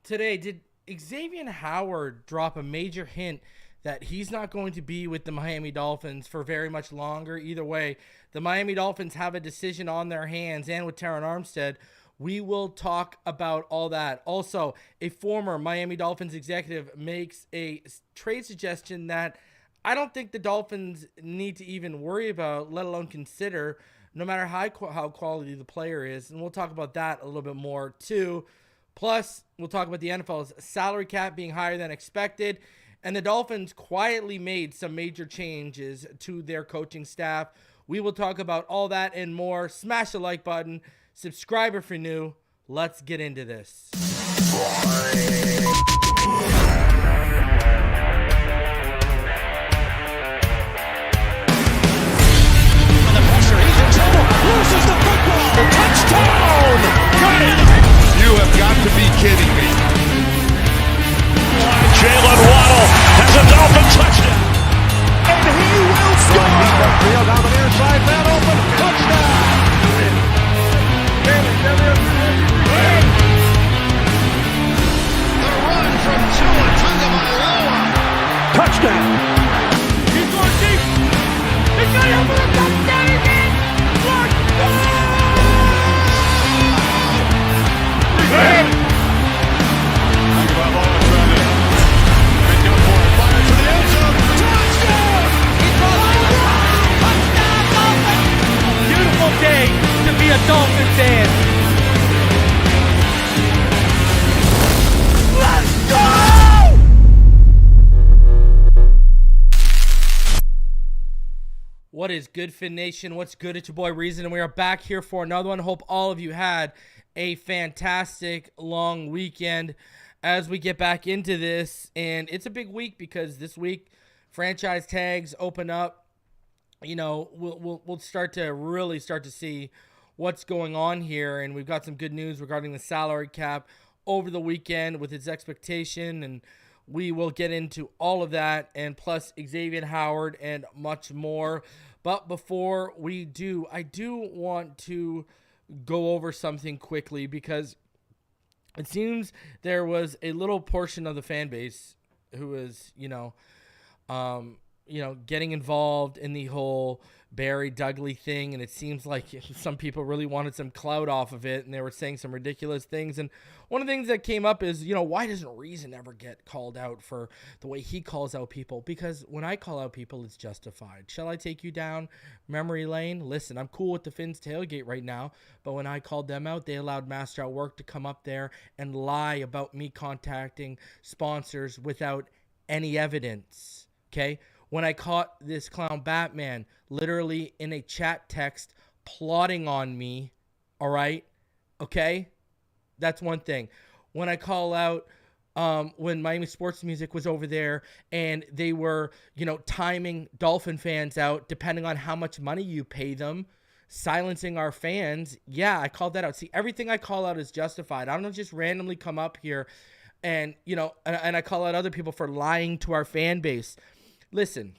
today, did Xavien Howard drop a major hint that he's not going to be with the Miami Dolphins for very much longer? Either way, the Miami Dolphins have a decision on their hands, and with Terron Armstead, we will talk about all that. Also, a former Miami Dolphins executive makes a trade suggestion that I don't think the Dolphins need to even worry about, let alone consider, no matter how quality the player is. And we'll talk about that a little bit more too. Plus, we'll talk about the NFL's salary cap being higher than expected. And the Dolphins quietly made some major changes to their coaching staff. We will talk about all that and more. Smash the like button. Subscribe if you're new. Let's get into this. Loses the football. Touchdown! Got it! You have got to be kidding me. Jaylen Waddle has a Dolphin touchdown. And he will score! Field down the near side, man open, touchdown! The run from Tua Tagovailoa. Touchdown! He's going deep. He's got it for a touchdown again! Beautiful day to be a Dolphin fan. Let's go! What is good, Fin Nation? What's good? It's your boy Reason, and we are back here for another one. Hope all of you had a fantastic long weekend as we get back into this. And it's a big week because this week franchise tags open up. You know, we'll start to see what's going on here, and we've got some good news regarding the salary cap over the weekend with its expectation, and we will get into all of that, and plus Xavien Howard and much more. But before we do, I do want to go over something quickly because it seems there was a little portion of the fan base who was, getting involved in the whole Barry Dudley thing, and it seems like some people really wanted some clout off of it, and they were saying some ridiculous things. And one of the things that came up is, why doesn't Reason ever get called out for the way he calls out people? Because when I call out people, it's justified. Shall I take you down memory lane? Listen, I'm cool with the Finns tailgate right now, but when I called them out, they allowed Master at Work to come up there and lie about me contacting sponsors without any evidence, okay? When I caught this clown Batman literally in a chat text plotting on me, all right? Okay? That's one thing. When I call out when Miami Sports Music was over there and they were, timing Dolphin fans out depending on how much money you pay them, silencing our fans, yeah, I called that out. See, everything I call out is justified. I don't just randomly come up here and, and I call out other people for lying to our fan base. Listen,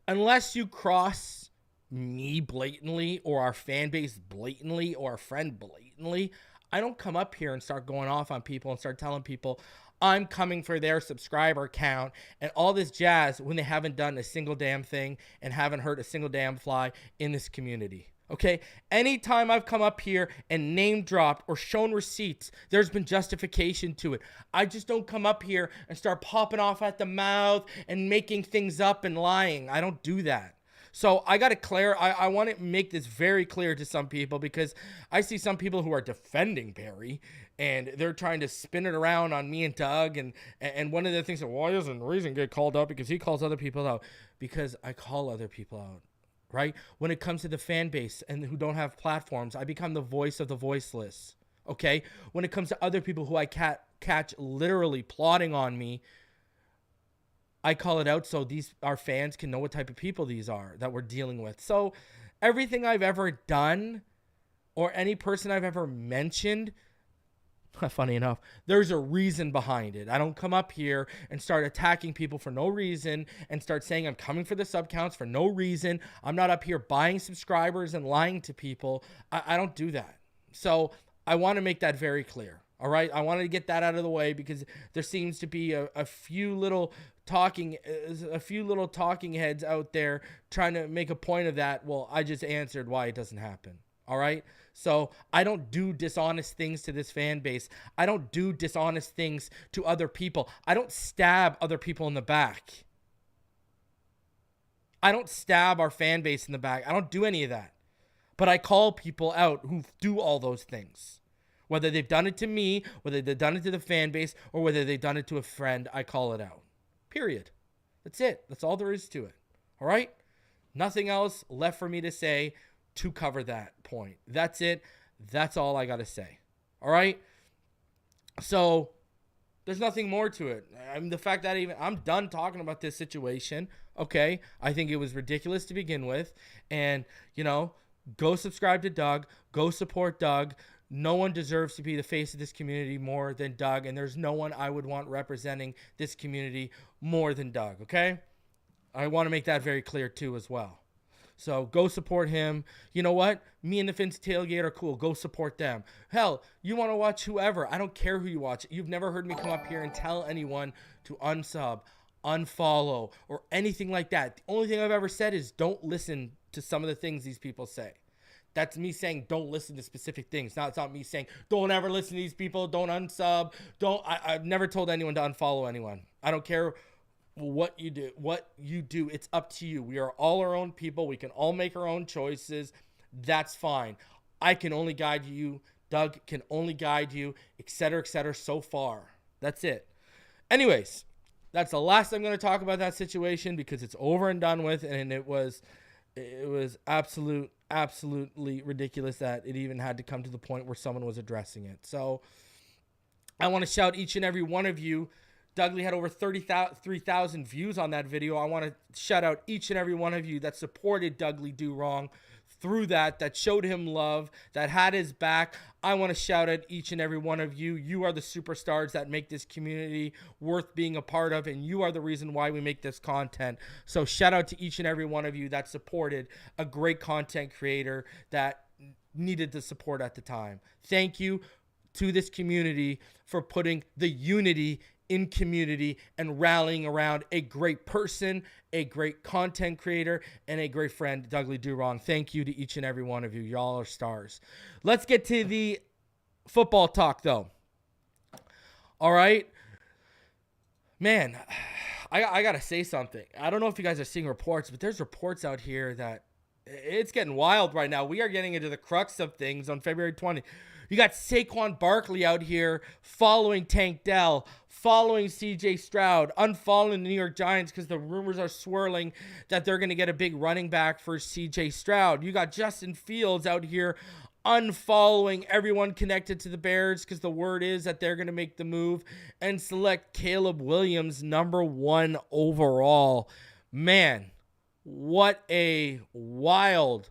unless you cross me blatantly or our fan base blatantly or a friend blatantly, I don't come up here and start going off on people and start telling people I'm coming for their subscriber count and all this jazz when they haven't done a single damn thing and haven't hurt a single damn fly in this community. Okay, anytime I've come up here and name dropped or shown receipts, there's been justification to it. I just don't come up here and start popping off at the mouth and making things up and lying. I don't do that. So I got to I want to make this very clear to some people because I see some people who are defending Barry and they're trying to spin it around on me and Doug. And one of the things that, why doesn't Reason get called out? Because he calls other people out. Because I call other people out. Right? When it comes to the fan base and who don't have platforms, I become the voice of the voiceless. Okay? When it comes to other people who I catch literally plotting on me, I call it out so our fans can know what type of people these are that we're dealing with. So everything I've ever done or any person I've ever mentioned, funny enough, there's a reason behind it. I don't come up here and start attacking people for no reason and start saying I'm coming for the sub counts for no reason. I'm not up here buying subscribers and lying to people. I don't do that. So I want to make that very clear. All right, I wanted to get that out of the way because there seems to be a few little talking heads out there trying to make a point of that. Well, I just answered why it doesn't happen. All right, so I don't do dishonest things to this fan base. I don't do dishonest things to other people. I don't stab other people in the back. I don't stab our fan base in the back. I don't do any of that. But I call people out who do all those things. Whether they've done it to me, whether they've done it to the fan base, or whether they've done it to a friend, I call it out. Period. That's it. That's all there is to it. All right? Nothing else left for me to say to cover that point. That's it. That's all I got to say. All right? So, there's nothing more to it. I mean, the fact that I'm done talking about this situation. Okay? I think it was ridiculous to begin with. And, go subscribe to Doug. Go support Doug. No one deserves to be the face of this community more than Doug, and there's no one I would want representing this community more than Doug, okay? I want to make that very clear, too, as well. So go support him. You know what? Me and the Fins Tailgate are cool. Go support them. Hell, you want to watch whoever. I don't care who you watch. You've never heard me come up here and tell anyone to unsub, unfollow, or anything like that. The only thing I've ever said is don't listen to some of the things these people say. That's me saying don't listen to specific things. Now it's not me saying don't ever listen to these people. Don't unsub. I've never told anyone to unfollow anyone. I don't care what you do. It's up to you. We are all our own people. We can all make our own choices. That's fine. I can only guide you. Doug can only guide you, etc., so far. That's it. Anyways, that's the last I'm going to talk about that situation because it's over and done with, and it was absolutely ridiculous that it even had to come to the point where someone was addressing it. So I want to shout each and every one of you. Dougley had over 3,000 views on that video. I want to shout out each and every one of you that supported Dougley Do Wrong through that showed him love, that had his back. I want to shout out each and every one of you. You are the superstars that make this community worth being a part of, and you are the reason why we make this content. So shout out to each and every one of you that supported a great content creator that needed the support at the time. Thank you to this community for putting the unity in community and rallying around a great person, a great content creator, and a great friend, Dougley Do Wrong. Thank you to each and every one of you. Y'all are stars. Let's get to the football talk, though. All right. Man, I got to say something. I don't know if you guys are seeing reports, but there's reports out here that it's getting wild right now. We are getting into the crux of things on February 20th. You got Saquon Barkley out here following Tank Dell, following CJ Stroud, unfollowing the New York Giants because the rumors are swirling that they're going to get a big running back for CJ Stroud. You got Justin Fields out here unfollowing everyone connected to the Bears because the word is that they're going to make the move and select Caleb Williams #1 overall. Man, what a wild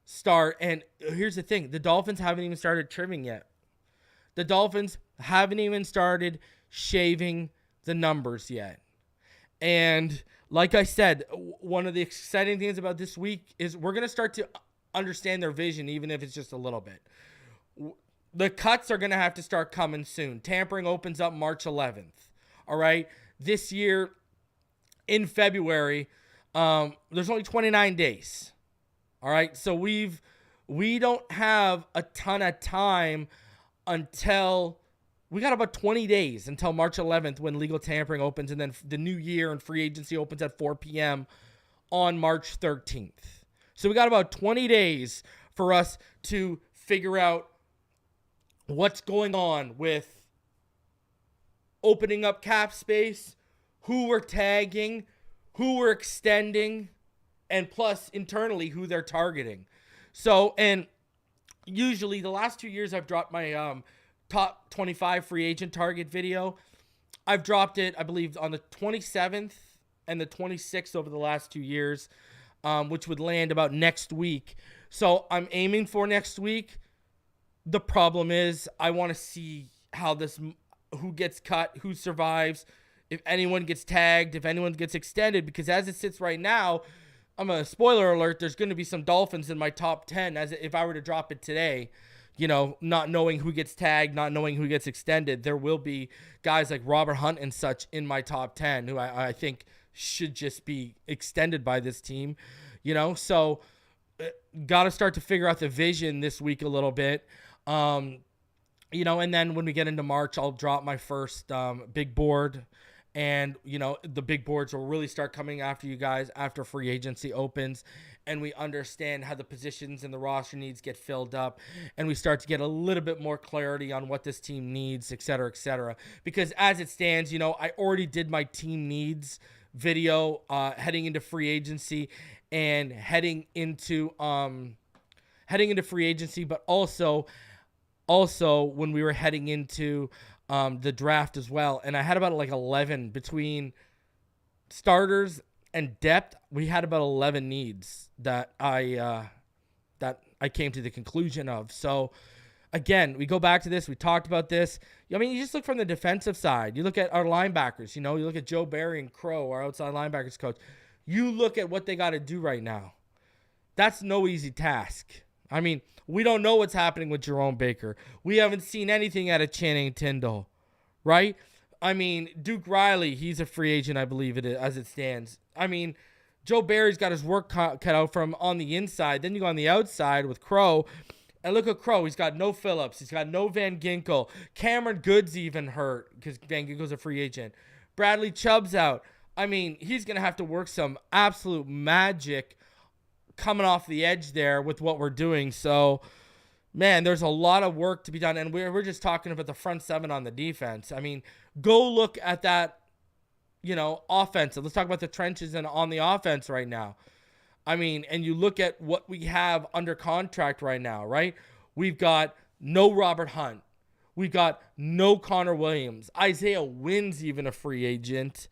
start. And here's the thing. The Dolphins haven't even started trimming yet. The Dolphins haven't even started shaving the numbers yet. And like I said, one of the exciting things about this week is we're going to start to understand their vision, even if it's just a little bit. The cuts are going to have to start coming soon. Tampering opens up March 11th. All right. This year in February, there's only 29 days. All right. So we don't have a ton of time until we got about 20 days until March 11th when legal tampering opens, and then the new year and free agency opens at 4 p.m. on March 13th. So we got about 20 days for us to figure out what's going on with opening up cap space, who we're tagging, who we're extending, and plus internally who they're targeting. So, and usually the last 2 years I've dropped my top 25 free agent target video. I've dropped it, I believe, on the 27th and the 26th over the last 2 years, which would land about next week. So I'm aiming for next week. The problem is I want to see who gets cut, who survives, if anyone gets tagged, if anyone gets extended, because as it sits right now, I'm a spoiler alert. There's going to be some Dolphins in my top 10 as if I were to drop it today. Not knowing who gets tagged, not knowing who gets extended. There will be guys like Robert Hunt and such in my top 10 who I think should just be extended by this team. So got to start to figure out the vision this week a little bit. And then when we get into March, I'll drop my first big board. And, the big boards will really start coming after you guys after free agency opens. And we understand how the positions and the roster needs get filled up. And we start to get a little bit more clarity on what this team needs, et cetera, et cetera. Because as it stands, I already did my team needs video heading into free agency and heading into free agency, but also when we were heading into the draft as well. And I had about 11 between starters and depth. We had about 11 needs that I came to the conclusion of. So again, we go back to this. We talked about this. You just look from the defensive side. You look at our linebackers. You look at Joe Barry and Crow, our outside linebackers coach. You look at what they got to do right now. That's no easy task. We don't know what's happening with Jerome Baker. We haven't seen anything out of Channing Tindall, right? Duke Riley, he's a free agent, I believe it is, as it stands. Joe Barry's got his work cut out for him on the inside. Then you go on the outside with Crow, and look at Crow. He's got no Phillips. He's got no Van Ginkel. Cameron Good's even hurt because Van Ginkel's a free agent. Bradley Chubb's out. He's going to have to work some absolute magic coming off the edge there with what we're doing. So, man, there's a lot of work to be done. And we're just talking about the front seven on the defense. Go look at that, offensive. Let's talk about the trenches and on the offense right now. And you look at what we have under contract right now, right? We've got no Robert Hunt. We've got no Connor Williams. Isaiah Wynn's even a free agent.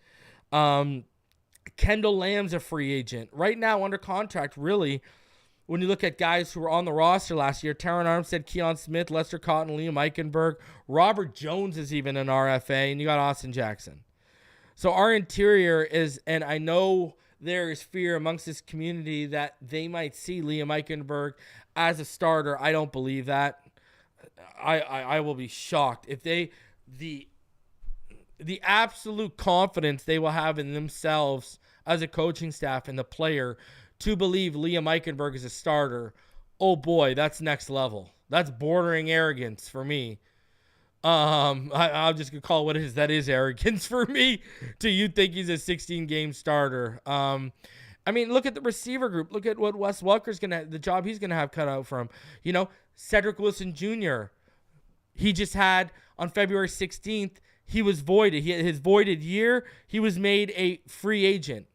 Kendall Lamb's a free agent. Right now under contract, really, when you look at guys who were on the roster last year, Taron Armstead, Keon Smith, Lester Cotton, Liam Eichenberg, Robert Jones is even an RFA, and you got Austin Jackson. So our interior is, and I know there is fear amongst this community that they might see Liam Eichenberg as a starter. I don't believe that. I will be shocked if the absolute confidence they will have in themselves as a coaching staff and the player to believe Liam Eichenberg is a starter. Oh boy, that's next level. That's bordering arrogance for me. I'll just call it what it is. That is arrogance for me. Do you think he's a 16-game starter? Look at the receiver group. Look at what Wes Welker's the job he's gonna have cut out for him. Cedric Wilson Jr. He just had on February 16th. He was voided. His voided year. He was made a free agent.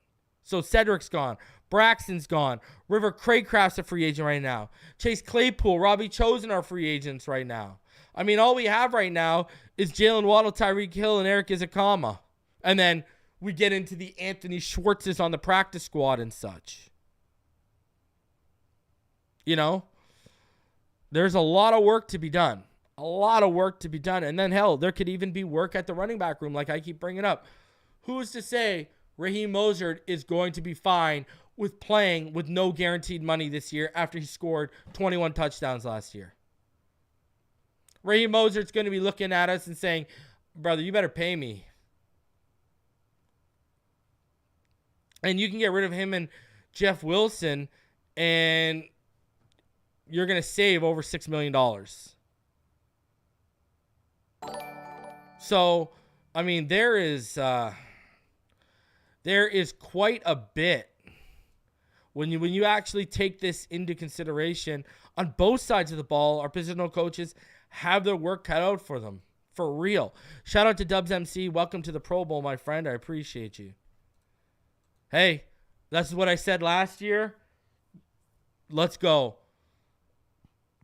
So Cedric's gone. Braxton's gone. River Craycraft's a free agent right now. Chase Claypool, Robbie Chosen are free agents right now. All we have right now is Jaylen Waddle, Tyreek Hill, and Erik Ezukanma. And then we get into the Anthony Schwartzes on the practice squad and such. There's a lot of work to be done. A lot of work to be done. And then, hell, there could even be work at the running back room like I keep bringing up. Who's to say Raheem Mostert is going to be fine with playing with no guaranteed money this year after he scored 21 touchdowns last year? Raheem Mostert's going to be looking at us and saying, brother, you better pay me. And you can get rid of him and Jeff Wilson, and you're going to save over $6 million. So, there is quite a bit when you actually take this into consideration. On both sides of the ball, our positional coaches have their work cut out for them. For real. Shout out to Dubs MC. Welcome to the Pro Bowl, my friend. I appreciate you. Hey, that's what I said last year. Let's go.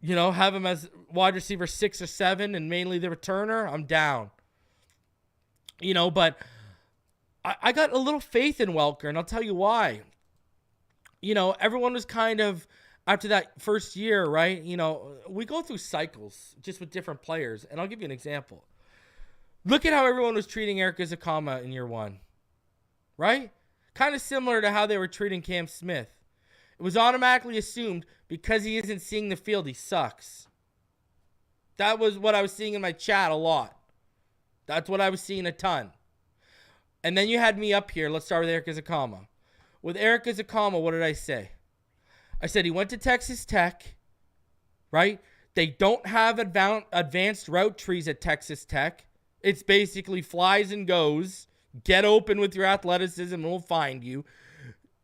Have him as wide receiver 6 or 7 and mainly the returner. I'm down. But I got a little faith in Welker, and I'll tell you why. Everyone was kind of, after that first year, right? We go through cycles just with different players, and I'll give you an example. Look at how everyone was treating Erik Ezukanma in year 1, right? Kind of similar to how they were treating Cam Smith. It was automatically assumed because he isn't seeing the field, he sucks. That was what I was seeing in my chat a lot. That's what I was seeing a ton. And then you had me up here. Let's start with Erik Ezukanma. With Erik Ezukanma, what did I say? I said he went to Texas Tech, right? They don't have advanced route trees at Texas Tech. It's basically flies and goes. Get open with your athleticism and we'll find you.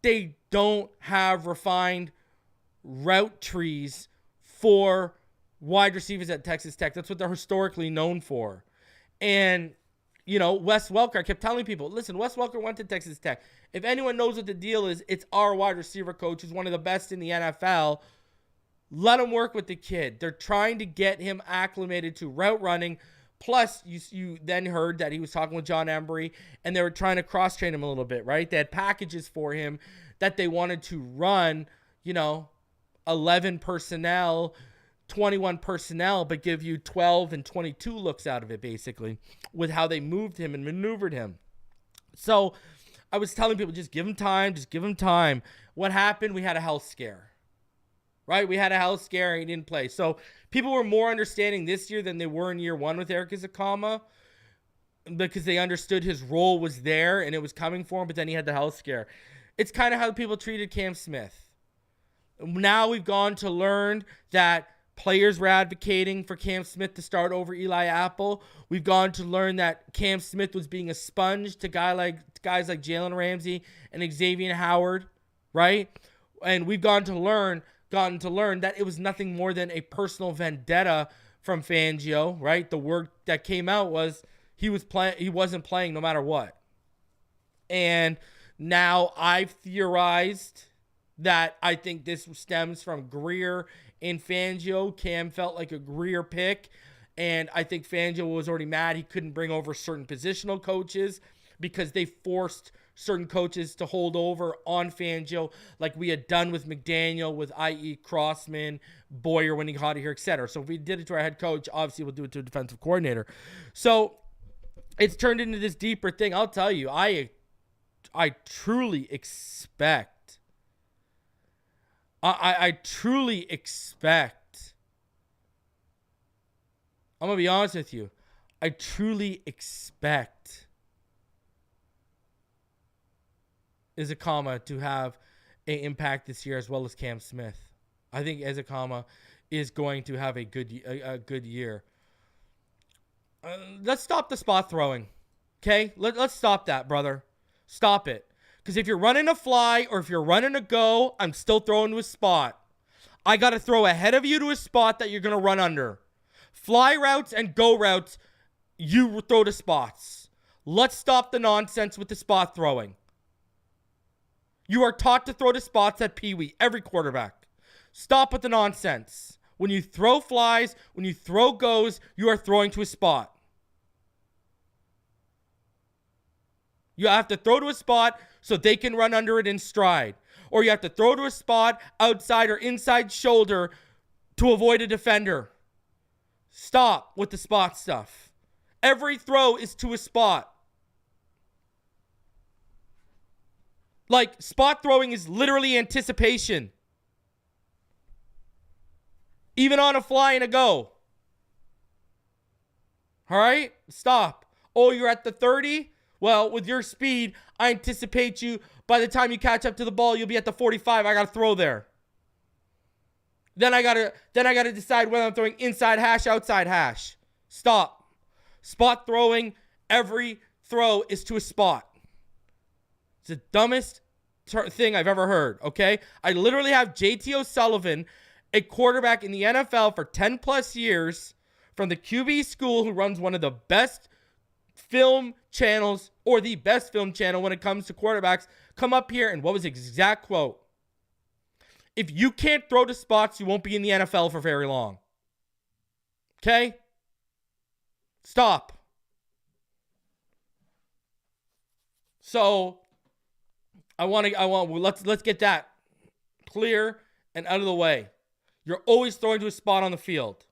They don't have refined route trees for wide receivers at Texas Tech. That's what they're historically known for. And, you know, Wes Welker, I kept telling people, listen, Wes Welker went to Texas Tech. If anyone knows what the deal is, it's our wide receiver coach who's one of the best in the NFL. Let him work with the kid. They're trying to get him acclimated to route running. Plus, you then heard that he was talking with John Embry, and they were trying to cross-train him a little bit, right? They had packages for him that they wanted to run, 11 personnel, 21 personnel, but give you 12 and 22 looks out of it, basically, with how they moved him and maneuvered him. So I was telling people, just give him time, just give him time. What happened? We had a health scare. Right? We had a health scare and he didn't play. So people were more understanding this year than they were in year one with Erik Ezukanma because they understood his role was there and it was coming for him, but then he had the health scare. It's kind of how people treated Cam Smith. Now we've gone to learn that players were advocating for Cam Smith to start over Eli Apple. We've gone to learn that Cam Smith was being a sponge to guys like Jaylen Ramsey and Xavien Howard, right? And we've gotten to learn that it was nothing more than a personal vendetta from Fangio, right? The word that came out was he wasn't playing no matter what. And now I've theorized that I think this stems from Greer and Fangio. Cam felt like a Greer pick, and I think Fangio was already mad he couldn't bring over certain positional coaches because they forced certain coaches to hold over on Fangio like we had done with McDaniel, with i.e. Crossman, Boyer when he got here, etc. So if we did it to our head coach, obviously we'll do it to a defensive coordinator. So it's turned into this deeper thing. I'll tell you, I truly expect I'm going to be honest with you. I truly expect Ezukanma to have an impact this year as well as Cam Smith. I think Ezukanma is going to have a good year. Let's stop the spot throwing, okay? Let's stop that, brother. Stop it. Because if you're running a fly or if you're running a go, I'm still throwing to a spot. I got to throw ahead of you to a spot that you're going to run under. Fly routes and go routes, you throw to spots. Let's stop the nonsense with the spot throwing. You are taught to throw to spots at Pee Wee, every quarterback. Stop with the nonsense. When you throw flies, when you throw goes, you are throwing to a spot. You have to throw to a spot so they can run under it in stride. Or you have to throw to a spot outside or inside shoulder to avoid a defender. Stop with the spot stuff. Every throw is to a spot. Like, spot throwing is literally anticipation. Even on a fly and a go. All right? Stop. Oh, you're at the 30? Well, with your speed, I anticipate you. By the time you catch up to the ball, you'll be at the 45. I got to throw there. Then I gotta decide whether I'm throwing inside hash, outside hash. Stop. Spot throwing, every throw is to a spot. It's the dumbest thing I've ever heard, okay? I literally have JT O'Sullivan, a quarterback in the NFL for 10 plus years, from the QB school who runs one of the best film channels, or the best film channel when it comes to quarterbacks, come up here, and what was his exact quote? If you can't throw to spots, you won't be in the NFL for very long. Okay? Stop. So, let's get that clear and out of the way. You're always throwing to a spot on the field.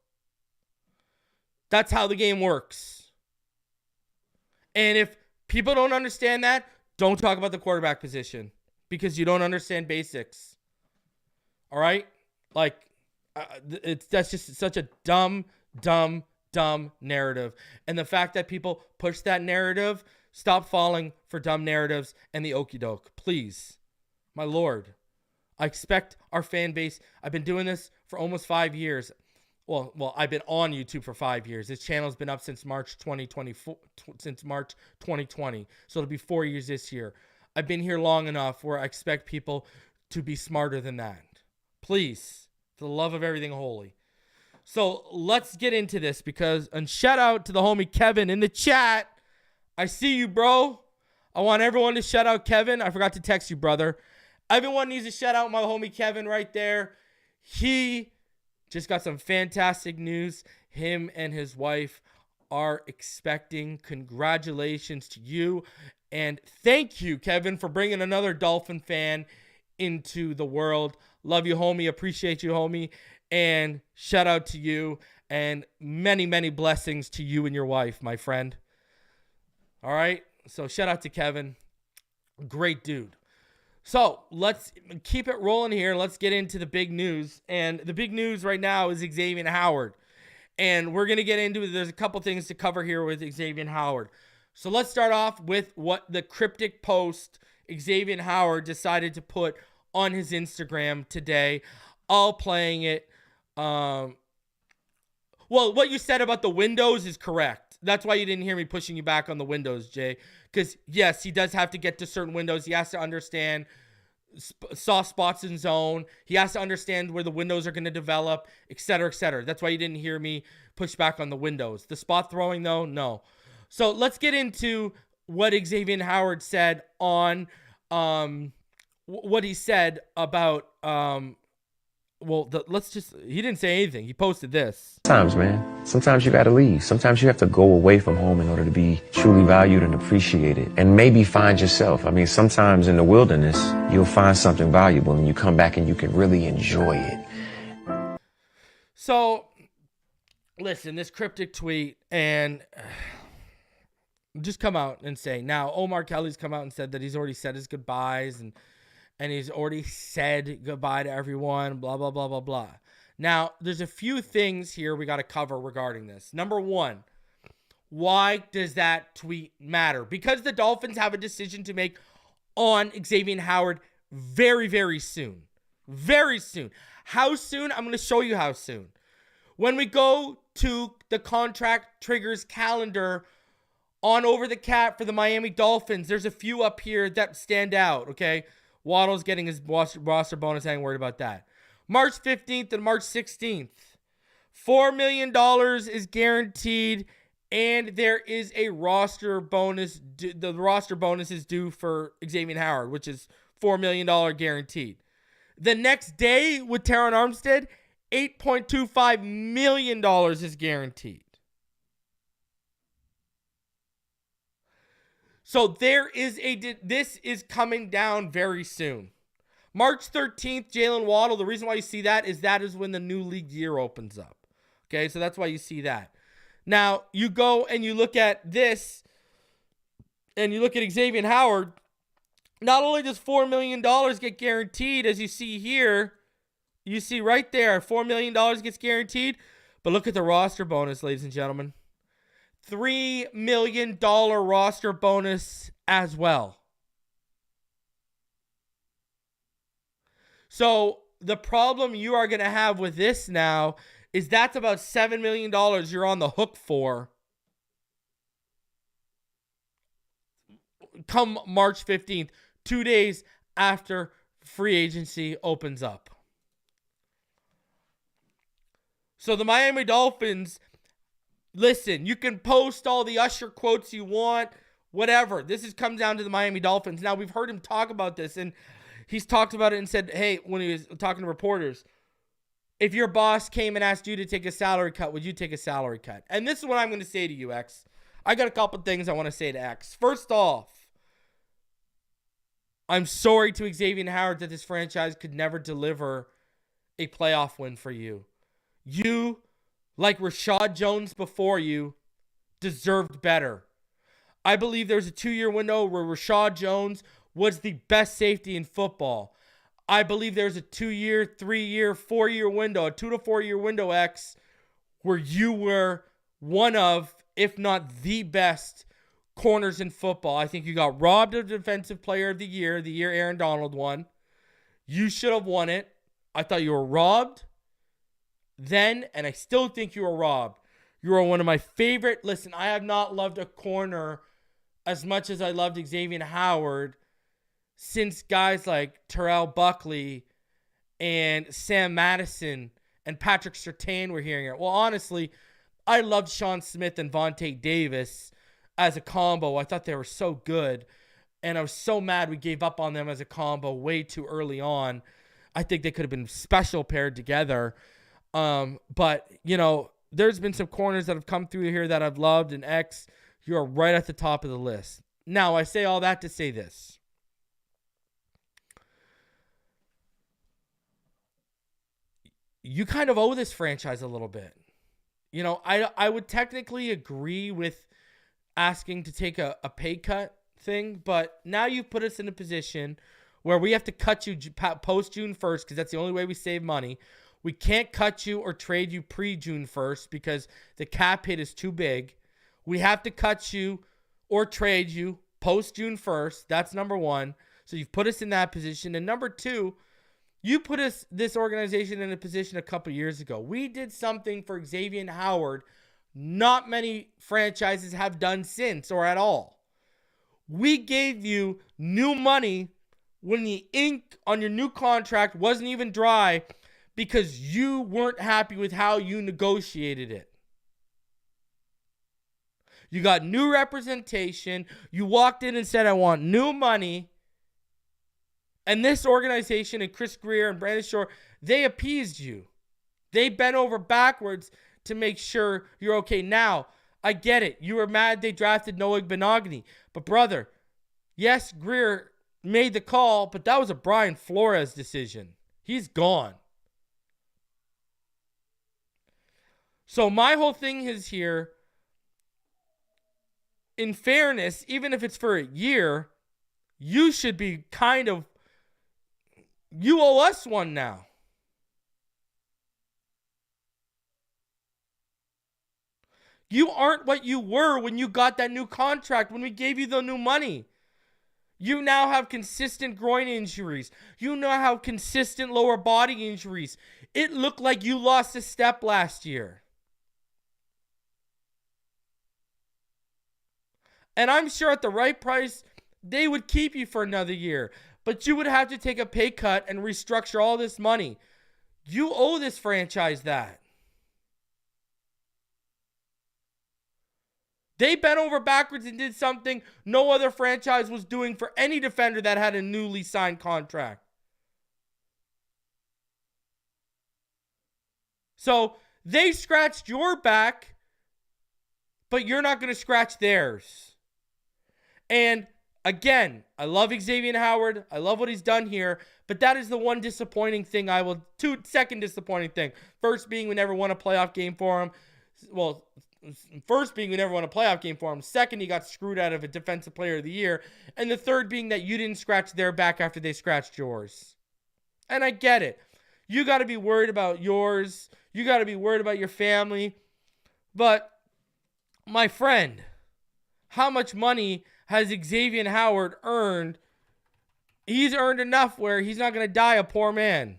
That's how the game works. And if people don't understand that, Don't talk about the quarterback position because you don't understand basics. All right? Like, that's just such a dumb narrative. And the fact that people push that narrative, stop falling for dumb narratives and the okie doke. Please. My Lord. I expect our fan base. I've been doing this for almost 5 years. Well, I've been on YouTube for 5 years. This channel's been up since March 2020. So it'll be 4 years this year. I've been here long enough where I expect people to be smarter than that. Please, for the love of everything holy. So let's get into this and shout out to the homie Kevin in the chat. I see you, bro. I want everyone to shout out Kevin. I forgot to text you, brother. Everyone needs to shout out my homie Kevin right there. He just got some fantastic news. Him and his wife are expecting. Congratulations to you. And thank you, Kevin, for bringing another Dolphin fan into the world. Love you, homie. Appreciate you, homie. And shout out to you. And many, many blessings to you and your wife, my friend. All right? So shout out to Kevin. Great dude. So let's keep it rolling here. Let's get into the big news. And the big news right now is Xavien Howard. And we're going to get into it. There's a couple things to cover here with Xavien Howard. So let's start off with what the Cryptic post Xavien Howard decided to put on his Instagram today. All playing it. Well, what you said about the windows is correct. That's why you didn't hear me pushing you back on the windows, Jay. Because, yes, he does have to get to certain windows. He has to understand soft spots in zone. He has to understand where the windows are going to develop, et cetera, et cetera. That's why you didn't hear me push back on the windows. The spot throwing, though, no. So let's get into what Xavien Howard said on what he said about he didn't say anything. He posted this. Sometimes, man. Sometimes you gotta leave. Sometimes you have to go away from home in order to be truly valued and appreciated. And maybe find yourself. I mean, sometimes in the wilderness, you'll find something valuable and you come back and you can really enjoy it. So, listen, this Cryptic tweet and just come out and say, now Omar Kelly's come out and said that he's already said his goodbyes and he's already said goodbye to everyone, blah, blah, blah, blah, blah. Now, there's a few things here we got to cover regarding this. Number one, why does that tweet matter? Because the Dolphins have a decision to make on Xavien Howard very, very soon. Very soon. How soon? I'm going to show you how soon. When we go to the contract triggers calendar on Over the Cap for the Miami Dolphins, there's a few up here that stand out, okay? Waddle's getting his roster bonus. I ain't worried about that. March 15th and March 16th. $4 million is guaranteed, and there is a roster bonus. The roster bonus is due for Xavien Howard, which is $4 million guaranteed. The next day with Teron Armstead, $8.25 million is guaranteed. So this is coming down very soon. March 13th, Jaylen Waddle. The reason why you see that is when the new league year opens up. Okay, so that's why you see that. Now, you go and you look at this, and you look at Xavien Howard. Not only does $4 million get guaranteed, as you see here, you see right there, $4 million gets guaranteed, but look at the roster bonus, ladies and gentlemen. $3 million roster bonus as well. So the problem you are going to have with this now is that's about $7 million you're on the hook for come March 15th, 2 days after free agency opens up. So the Miami Dolphins, listen, you can post all the Usher quotes you want, whatever. This has come down to the Miami Dolphins. Now, we've heard him talk about this, and he's talked about it and said, hey, when he was talking to reporters, if your boss came and asked you to take a salary cut, would you take a salary cut? And this is what I'm going to say to you, X. I got a couple things I want to say to X. First off, I'm sorry to Xavien Howard that this franchise could never deliver a playoff win for you. You, like Rashad Jones before you, deserved better. I believe there's a 2-year window where Rashad Jones was the best safety in football. I believe there's a 2-year, 3-year, 4-year window, a 2 to 4 year window, X, where you were one of, if not the best corners in football. I think you got robbed of Defensive Player of the year Aaron Donald won. You should have won it. I thought you were robbed then, and I still think you were robbed. You are one of my favorite. Listen, I have not loved a corner as much as I loved Xavien Howard since guys like Terrell Buckley and Sam Madison and Patrick Surtain were hearing it. Well, honestly, I loved Sean Smith and Vontae Davis as a combo. I thought they were so good, and I was so mad we gave up on them as a combo way too early on. I think they could have been special paired together. But, you know, there's been some corners that have come through here that I've loved, and X, you're right at the top of the list. Now, I say all that to say this. You kind of owe this franchise a little bit. You know, I would technically agree with asking to take a pay cut thing, but now you've put us in a position where we have to cut you post June 1st because that's the only way we save money. We can't cut you or trade you pre-June 1st because the cap hit is too big. We have to cut you or trade you post June 1st. That's number one. So you've put us in that position. And number two, you put this organization in a position a couple years ago. We did something for Xavien Howard not many franchises have done since or at all. We gave you new money when the ink on your new contract wasn't even dry because you weren't happy with how you negotiated it. You got new representation. You walked in and said, I want new money. And this organization and Chris Greer and Brandon Shore, they appeased you. They bent over backwards to make sure you're okay. Now, I get it. You were mad they drafted Noah Benogany. But brother, yes, Greer made the call, but that was a Brian Flores decision. He's gone. So my whole thing is here, in fairness, even if it's for a year, you should be you owe us one now. You aren't what you were when you got that new contract, when we gave you the new money. You now have consistent groin injuries. You now have consistent lower body injuries. It looked like you lost a step last year. And I'm sure at the right price, they would keep you for another year. But you would have to take a pay cut and restructure all this money. You owe this franchise that. They bent over backwards and did something no other franchise was doing for any defender that had a newly signed contract. So they scratched your back, but you're not going to scratch theirs. And again, I love Xavien Howard. I love what he's done here, but that is the one disappointing thing second disappointing thing. First being we never won a playoff game for him. Well, first being we never won a playoff game for him. Second, he got screwed out of a Defensive Player of the Year. And the third being that you didn't scratch their back after they scratched yours. And I get it. You got to be worried about yours. You got to be worried about your family. But, my friend, how much money has Xavien Howard earned? He's earned enough where he's not going to die a poor man.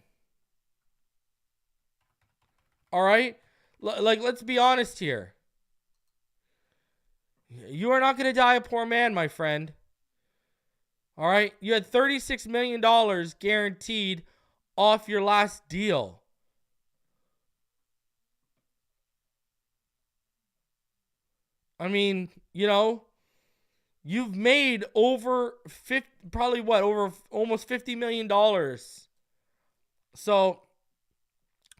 All right? Let's be honest here. You are not going to die a poor man, my friend. All right? You had $36 million guaranteed off your last deal. I mean, you know, you've made over almost $50 million. So,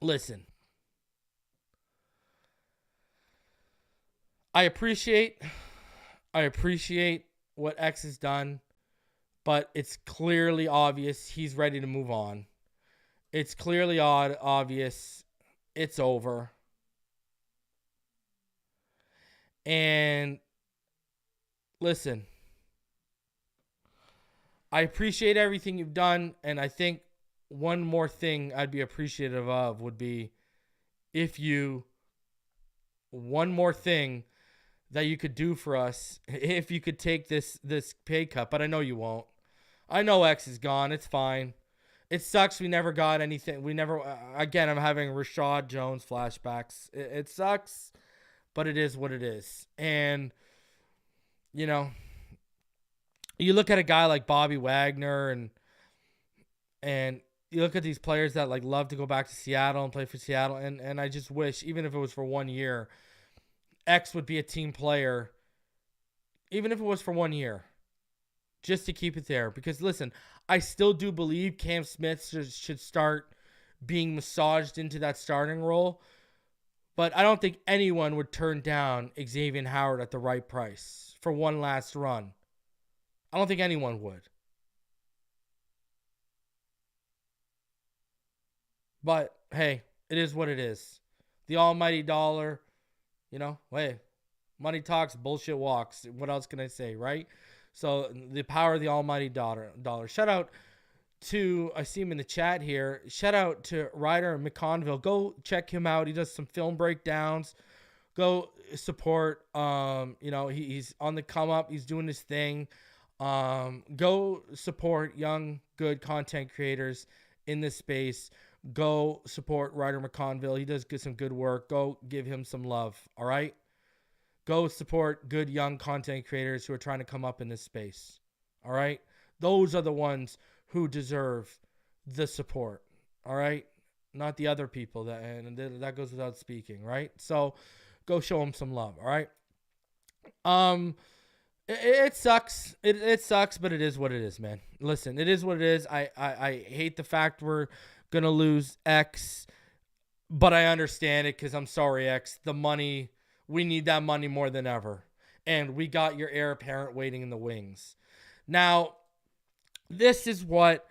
listen. I appreciate what X has done, but it's clearly obvious he's ready to move on. It's clearly obvious it's over. And listen, I appreciate everything you've done, and I think one more thing I'd be appreciative of would be one more thing that you could do for us, if you could take this pay cut, but I know you won't. I know X is gone. It's fine. It sucks we never got anything. Again, I'm having Rashad Jones flashbacks. It sucks, but it is what it is. And, you know, you look at a guy like Bobby Wagner and you look at these players that like love to go back to Seattle and play for Seattle. And I just wish, even if it was for 1 year, X would be a team player, even if it was for 1 year, just to keep it there. Because listen, I still do believe Cam Smith should start being massaged into that starting role. But I don't think anyone would turn down Xavien Howard at the right price for one last run. I don't think anyone would. But, hey, it is what it is. The almighty dollar, hey, money talks, bullshit walks. What else can I say, right? So, the power of the almighty dollar. Shout out to, I see him in the chat here, shout out to Ryder McConville. Go check him out. He does some film breakdowns. Go support, he's on the come up. He's doing his thing. Go support young, good content creators in this space. Go support Ryder McConville. He does some good work. Go give him some love, all right? Go support good young content creators who are trying to come up in this space, all right? Those are the ones who deserve the support, all right? Not the other people, that goes without speaking, right? So go show them some love, all right? It sucks. It sucks, but it is what it is, man. Listen, it is what it is. I hate the fact we're going to lose X, but I understand it because I'm sorry, X. The money, we need that money more than ever. And we got your heir apparent waiting in the wings. Now, this is what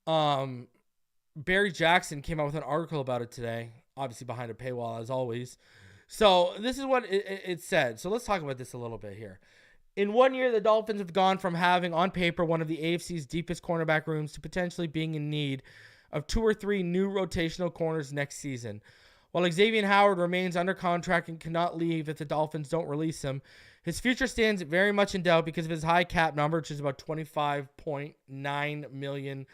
Barry Jackson came out with an article about it today, obviously behind a paywall as always. So this is what it said. So let's talk about this a little bit here. In 1 year, the Dolphins have gone from having, on paper, one of the AFC's deepest cornerback rooms to potentially being in need of 2 or 3 new rotational corners next season. While Xavien Howard remains under contract and cannot leave if the Dolphins don't release him, his future stands very much in doubt because of his high cap number, which is about $25.9 million.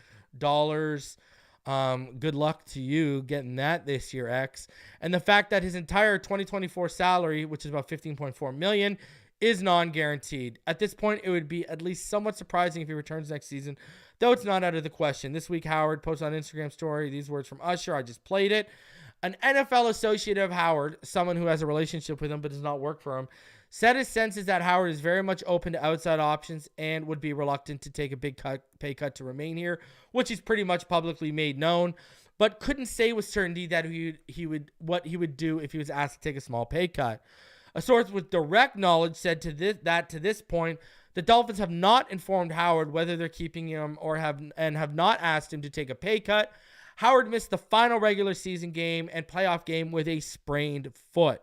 Good luck to you getting that this year, X. And the fact that his entire 2024 salary, which is about $15.4 million, is non-guaranteed. At this point, it would be at least somewhat surprising if he returns next season, though it's not out of the question. This week, Howard posted on Instagram story these words from Usher. I just played it. An NFL associate of Howard, someone who has a relationship with him but does not work for him, said his sense is that Howard is very much open to outside options and would be reluctant to take a big pay cut to remain here, which he's pretty much publicly made known, but couldn't say with certainty that what he would do if he was asked to take a small pay cut. A source with direct knowledge said to this point, the Dolphins have not informed Howard whether they're keeping him or have not asked him to take a pay cut. Howard missed the final regular season game and playoff game with a sprained foot.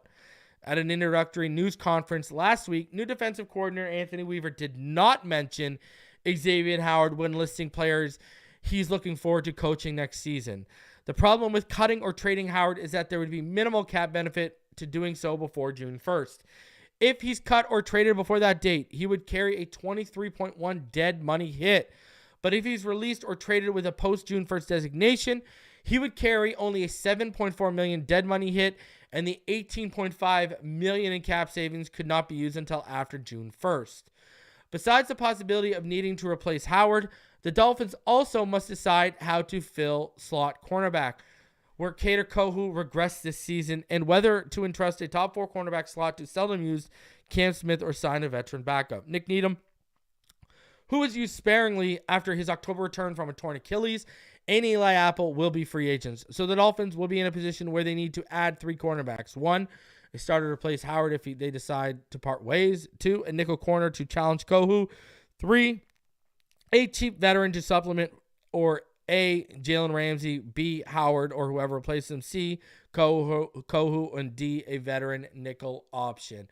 At an introductory news conference last week, new defensive coordinator Anthony Weaver did not mention Xavien Howard when listing players he's looking forward to coaching next season. The problem with cutting or trading Howard is that there would be minimal cap benefit to doing so before June 1st. If he's cut or traded before that date, he would carry a $23.1 dead money hit. But if he's released or traded with a post-June 1st designation, he would carry only a $7.4 million dead money hit, and the $18.5 million in cap savings could not be used until after June 1st. Besides the possibility of needing to replace Howard, the Dolphins also must decide how to fill slot cornerback, where Kader Kohou regressed this season, and whether to entrust a top 4 cornerback slot to seldom used Cam Smith or sign a veteran backup. Nick Needham, who was used sparingly after his October return from a torn Achilles, and Eli Apple will be free agents. So the Dolphins will be in a position where they need to add 3 cornerbacks. 1, a starter to replace Howard if they decide to part ways. 2, a nickel corner to challenge Kohou. 3, a cheap veteran to supplement or A, Jaylen Ramsey, B, Howard, or whoever replaces him, C, Kohou, and D, a veteran nickel option.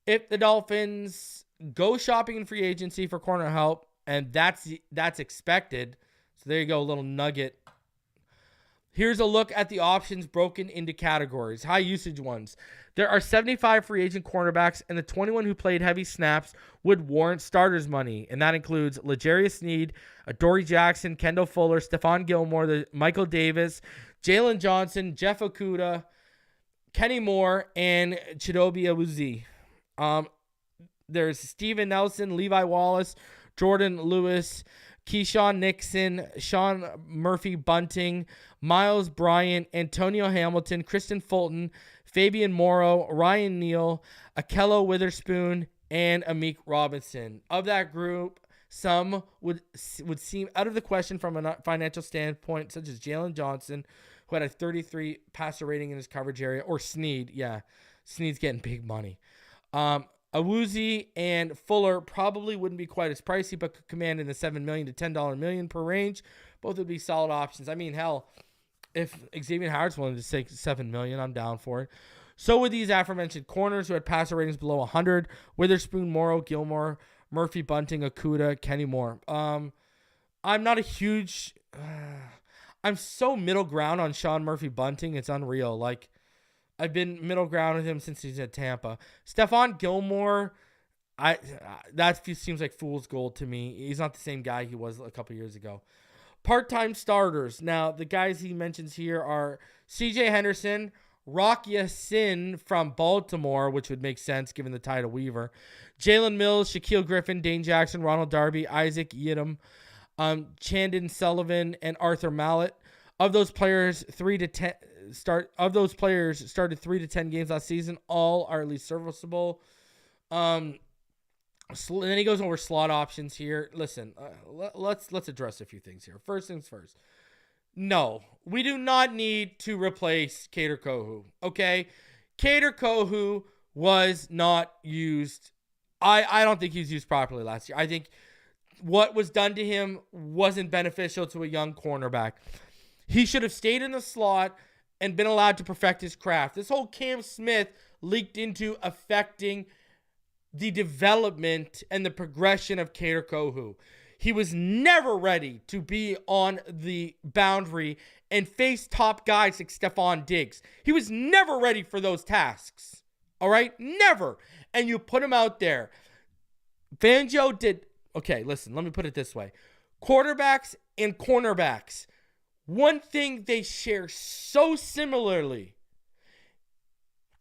If the Dolphins go shopping in free agency for corner help, and that's expected. So there you go, a little nugget. Here's a look at the options broken into categories, high usage ones. There are 75 free agent cornerbacks, and the 21 who played heavy snaps would warrant starters money, and that includes L'Jarius Sneed, Adoree Jackson, Kendall Fuller, Stephon Gilmore, Michael Davis, Jalen Johnson, Jeff Okudah, Kenny Moore, and Chidobe Awuzie. There's Steven Nelson, Levi Wallace, Jordan Lewis, Keyshawn Nixon, Sean Murphy-Bunting, Miles Bryant, Antonio Hamilton, Kristen Fulton, Fabian Morrow, Ryan Neal, Akello Witherspoon, and Amik Robinson. Of that group, some would seem out of the question from a financial standpoint, such as Jalen Johnson, who had a 33 passer rating in his coverage area, or Sneed. Yeah, Sneed's getting big money. Awuzie and Fuller probably wouldn't be quite as pricey, but could command in the $7 million to $10 million per range. Both would be solid options. I mean, hell, if Xavien Howard's willing to take $7 million, I'm down for it. So would these aforementioned corners who had passer ratings below 100: Witherspoon, Morrow, Gilmore, Murphy, Bunting, Okudah, Kenny Moore. I'm not a huge... I'm so middle ground on Sean Murphy-Bunting. It's unreal. Like, I've been middle ground with him since he's at Tampa. Stephon Gilmore, that seems like fool's gold to me. He's not the same guy he was a couple years ago. Part-time starters. Now, the guys he mentions here are C.J. Henderson, Rock Ya-Sin from Baltimore, which would make sense given the tie to Weaver, Jalen Mills, Shaquille Griffin, Dane Jackson, Ronald Darby, Isaac Yiadom, Chandon Sullivan, and Arthur Mallett. Of those players, started 3 to 10 games last season. All are at least serviceable. And then he goes over slot options here. Listen, let's address a few things here. First things first. No, we do not need to replace Kader Kohou. Okay, Kader Kohou was not used. I don't think he was used properly last year. I think what was done to him wasn't beneficial to a young cornerback. He should have stayed in the slot and been allowed to perfect his craft. This whole Cam Smith leaked into affecting the development and the progression of Kader Kohou. He was never ready to be on the boundary and face top guys like Stephon Diggs. He was never ready for those tasks. All right? Never. And you put him out there. Fangio did... Okay, listen, let me put it this way. Quarterbacks and cornerbacks, one thing they share so similarly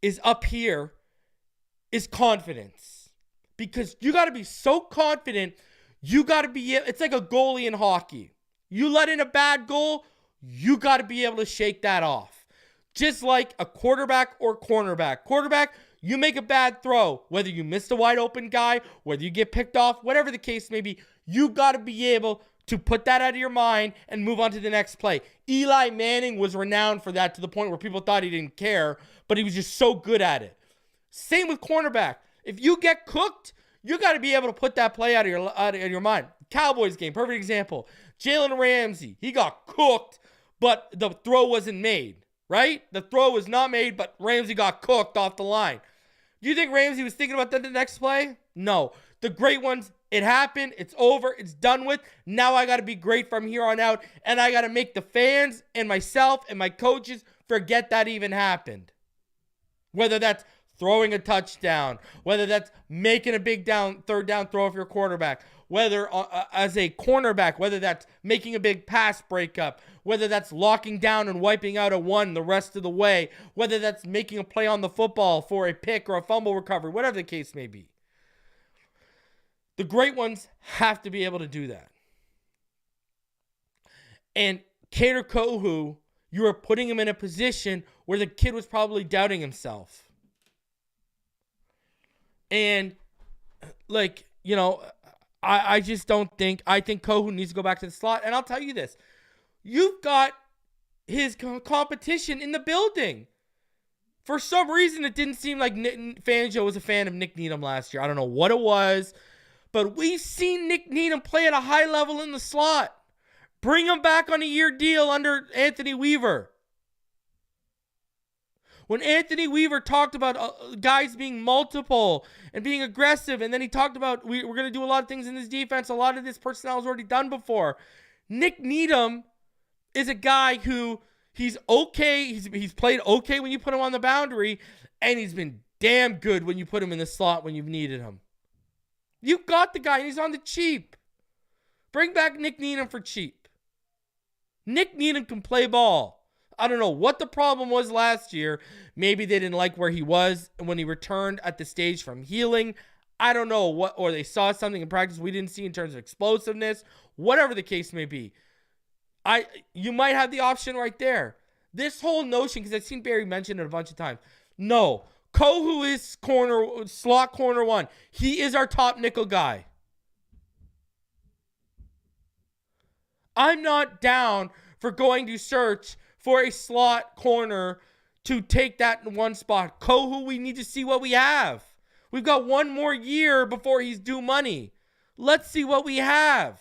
is up here is confidence. Because you got to be so confident, you got to be, it's like a goalie in hockey. You let in a bad goal, you got to be able to shake that off. Just like a quarterback or cornerback. Quarterback, you make a bad throw, whether you miss a wide open guy, whether you get picked off, whatever the case may be, you got to be able to put that out of your mind and move on to the next play. Eli Manning was renowned for that to the point where people thought he didn't care, but he was just so good at it. Same with cornerback. If you get cooked, you got to be able to put that play out of your mind. Cowboys game, perfect example. Jalen Ramsey, he got cooked, but the throw wasn't made, right? The throw was not made, but Ramsey got cooked off the line. Do you think Ramsey was thinking about that the next play? No. The great ones, it happened, it's over, it's done with. Now I got to be great from here on out, and I got to make the fans and myself and my coaches forget that even happened. Whether that's throwing a touchdown, whether that's making a big third down throw for your quarterback, whether as a cornerback, whether that's making a big pass breakup, whether that's locking down and wiping out a one the rest of the way, whether that's making a play on the football for a pick or a fumble recovery, whatever the case may be. The great ones have to be able to do that. And Kader Kohou, you are putting him in a position where the kid was probably doubting himself. And, like, you know, I just don't think, I think Kohou needs to go back to the slot. And I'll tell you this, you've got his competition in the building. For some reason, it didn't seem like Fangio was a fan of Nick Needham last year. I don't know what it was, but we've seen Nick Needham play at a high level in the slot. Bring him back on a year deal under Anthony Weaver. When Anthony Weaver talked about guys being multiple and being aggressive, and then he talked about we're going to do a lot of things in this defense, a lot of this personnel is already done before. Nick Needham is a guy who he's okay. He's played okay when you put him on the boundary, and he's been damn good when you put him in the slot when you've needed him. You've got the guy, and he's on the cheap. Bring back Nick Needham for cheap. Nick Needham can play ball. I don't know what the problem was last year. Maybe they didn't like where he was when he returned at the stage from healing. I don't know what, or they saw something in practice we didn't see in terms of explosiveness. Whatever the case may be. You might have the option right there. This whole notion, because I've seen Barry mention it a bunch of times. No. Kohu is slot corner one. He is our top nickel guy. I'm not down for going to search for a slot corner to take that in one spot. Kohu, we need to see what we have. We've got one more year before he's due money. Let's see what we have.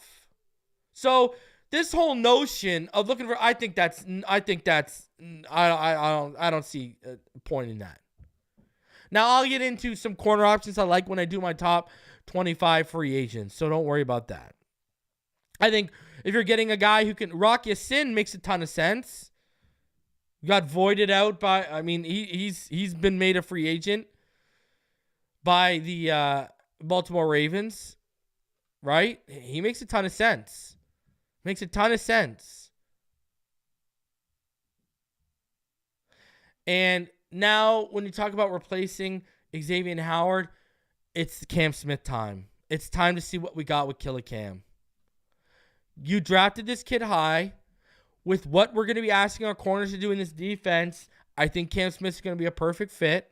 So this whole notion of looking for, I don't see a point in that. Now I'll get into some corner options I like when I do my top 25 free agents. So don't worry about that. I think if you're getting a guy who can rock your sin, makes a ton of sense. Got voided out by, he's been made a free agent by the Baltimore Ravens, right? He makes a ton of sense. Makes a ton of sense. And now when you talk about replacing Xavien Howard, it's Cam Smith time. It's time to see what we got with Killer Cam. You drafted this kid high. With what we're going to be asking our corners to do in this defense, I think Cam Smith is going to be a perfect fit.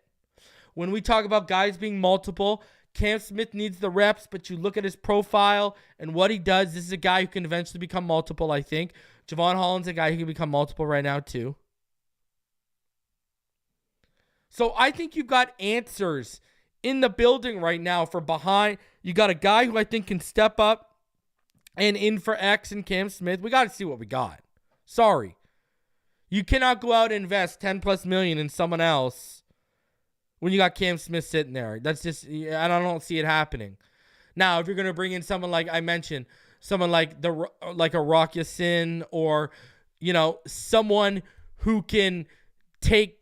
When we talk about guys being multiple, Cam Smith needs the reps, but you look at his profile and what he does, this is a guy who can eventually become multiple, I think. Javon Holland's a guy who can become multiple right now, too. So I think you've got answers in the building right now for behind. You got a guy who I think can step up and in for X and Cam Smith. We got to see what we got. Sorry. You cannot go out and invest $10+ million in someone else when you got Cam Smith sitting there. That's just, I don't see it happening. Now, if you're going to bring in someone like I mentioned, someone like a Rock Ya-Sin, or, someone who can take,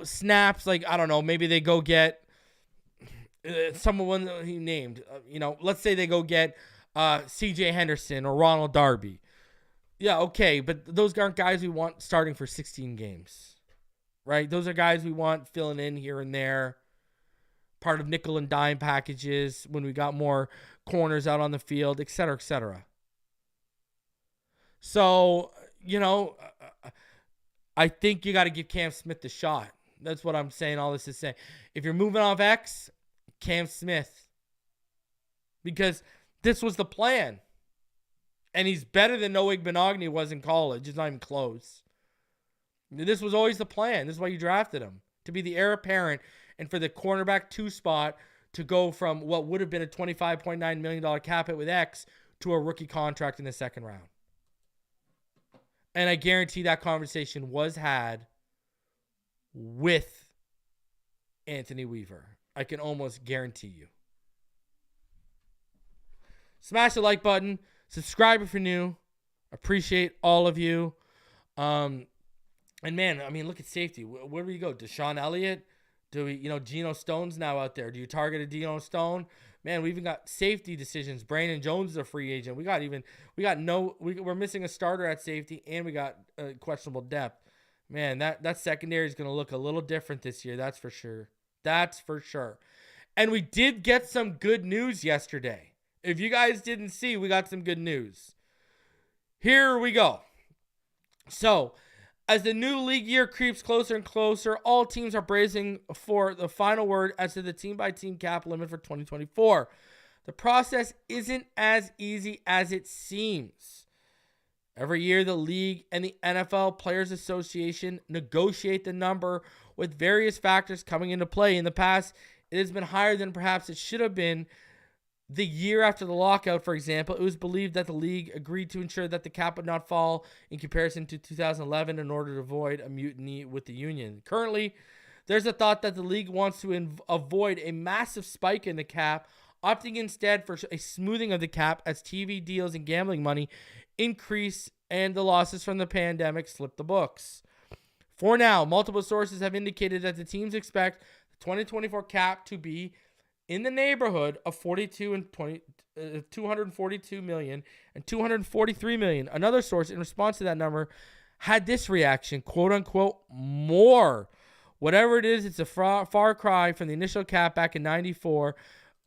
snaps, like, I don't know, maybe they go get someone he named, let's say they go get CJ Henderson or Ronald Darby. Yeah, okay, but those aren't guys we want starting for 16 games, right? Those are guys we want filling in here and there, part of nickel and dime packages when we got more corners out on the field, et cetera, et cetera. So, I think you got to give Cam Smith the shot. That's what I'm saying. All this is saying. If you're moving off X, Cam Smith. Because this was the plan. And he's better than Noah Benogany was in college. It's not even close. This was always the plan. This is why you drafted him. To be the heir apparent and for the cornerback 2 spot to go from what would have been a $25.9 million cap hit with X to a rookie contract in the second round. And I guarantee that conversation was had with Anthony Weaver. I can almost guarantee you. Smash the like button. Subscribe if you're new. Appreciate all of you. And man, look at safety. Where do we go? Deshaun Elliott? Do we, Geno Stone's now out there. Do you target a Geno Stone? Man, we even got safety decisions. Brandon Jones is a free agent. We're missing a starter at safety, and we got questionable depth. Man, that secondary is going to look a little different this year. That's for sure. That's for sure. And we did get some good news yesterday. If you guys didn't see, we got some good news. Here we go. So, as the new league year creeps closer and closer, all teams are bracing for the final word as to the team-by-team cap limit for 2024. The process isn't as easy as it seems. Every year, the league and the NFL Players Association negotiate the number with various factors coming into play. In the past, it has been higher than perhaps it should have been. The year after the lockout, for example, it was believed that the league agreed to ensure that the cap would not fall in comparison to 2011 in order to avoid a mutiny with the union. Currently, There's a thought that the league wants to avoid a massive spike in the cap, opting instead for a smoothing of the cap as TV deals and gambling money increase and the losses from the pandemic slip the books. For now, multiple sources have indicated that the teams expect the 2024 cap to be in the neighborhood of 242 million and 243 million. Another source in response to that number had this reaction, quote unquote, more. Whatever it is, it's a far cry from the initial cap back in 94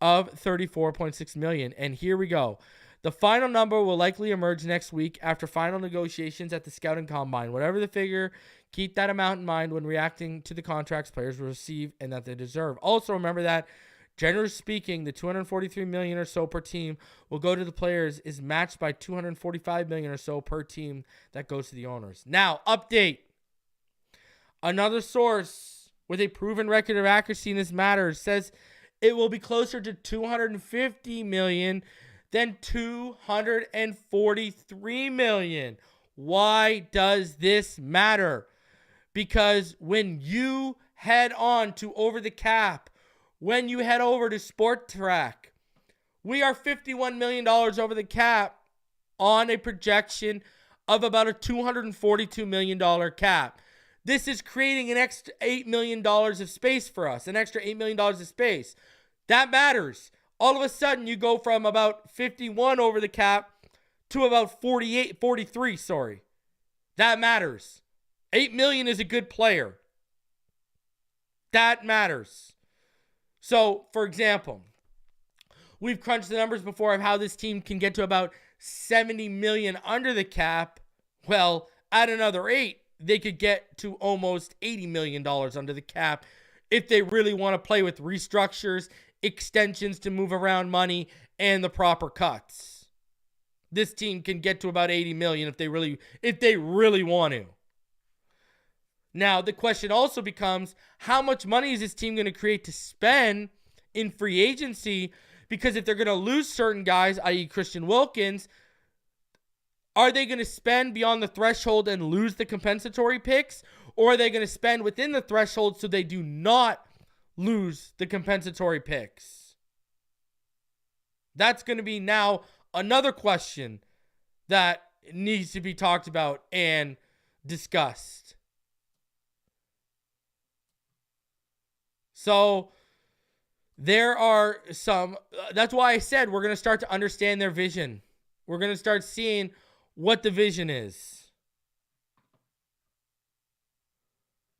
of 34.6 million. And here we go. The final number will likely emerge next week after final negotiations at the scouting combine. Whatever the figure, keep that amount in mind when reacting to the contracts players will receive and that they deserve. Also remember that, generally speaking, the 243 million or so per team will go to the players is matched by 245 million or so per team that goes to the owners. Now, update. Another source with a proven record of accuracy in this matter says it will be closer to 250 million than 243 million. Why does this matter? Because when you head on to Over the Cap, when you head over to Sport Track, we are $51 million over the cap on a projection of about a $242 million cap. This is creating an extra $8 million of space for us, an extra $8 million of space. That matters. All of a sudden, you go from about 51 over the cap to about 43, sorry. That matters. 8 million is a good player. That matters. So, for example, we've crunched the numbers before of how this team can get to about 70 million under the cap. Well, add another 8, they could get to almost $80 million under the cap if they really want to play with restructures, extensions to move around money, and the proper cuts. This team can get to about 80 million if they really want to. Now, the question also becomes, how much money is this team going to create to spend in free agency? Because if they're going to lose certain guys, i.e. Christian Wilkins, are they going to spend beyond the threshold and lose the compensatory picks? Or are they going to spend within the threshold so they do not lose the compensatory picks? That's going to be now another question that needs to be talked about and discussed. So there are some, that's why I said we're going to start to understand their vision. We're going to start seeing what the vision is.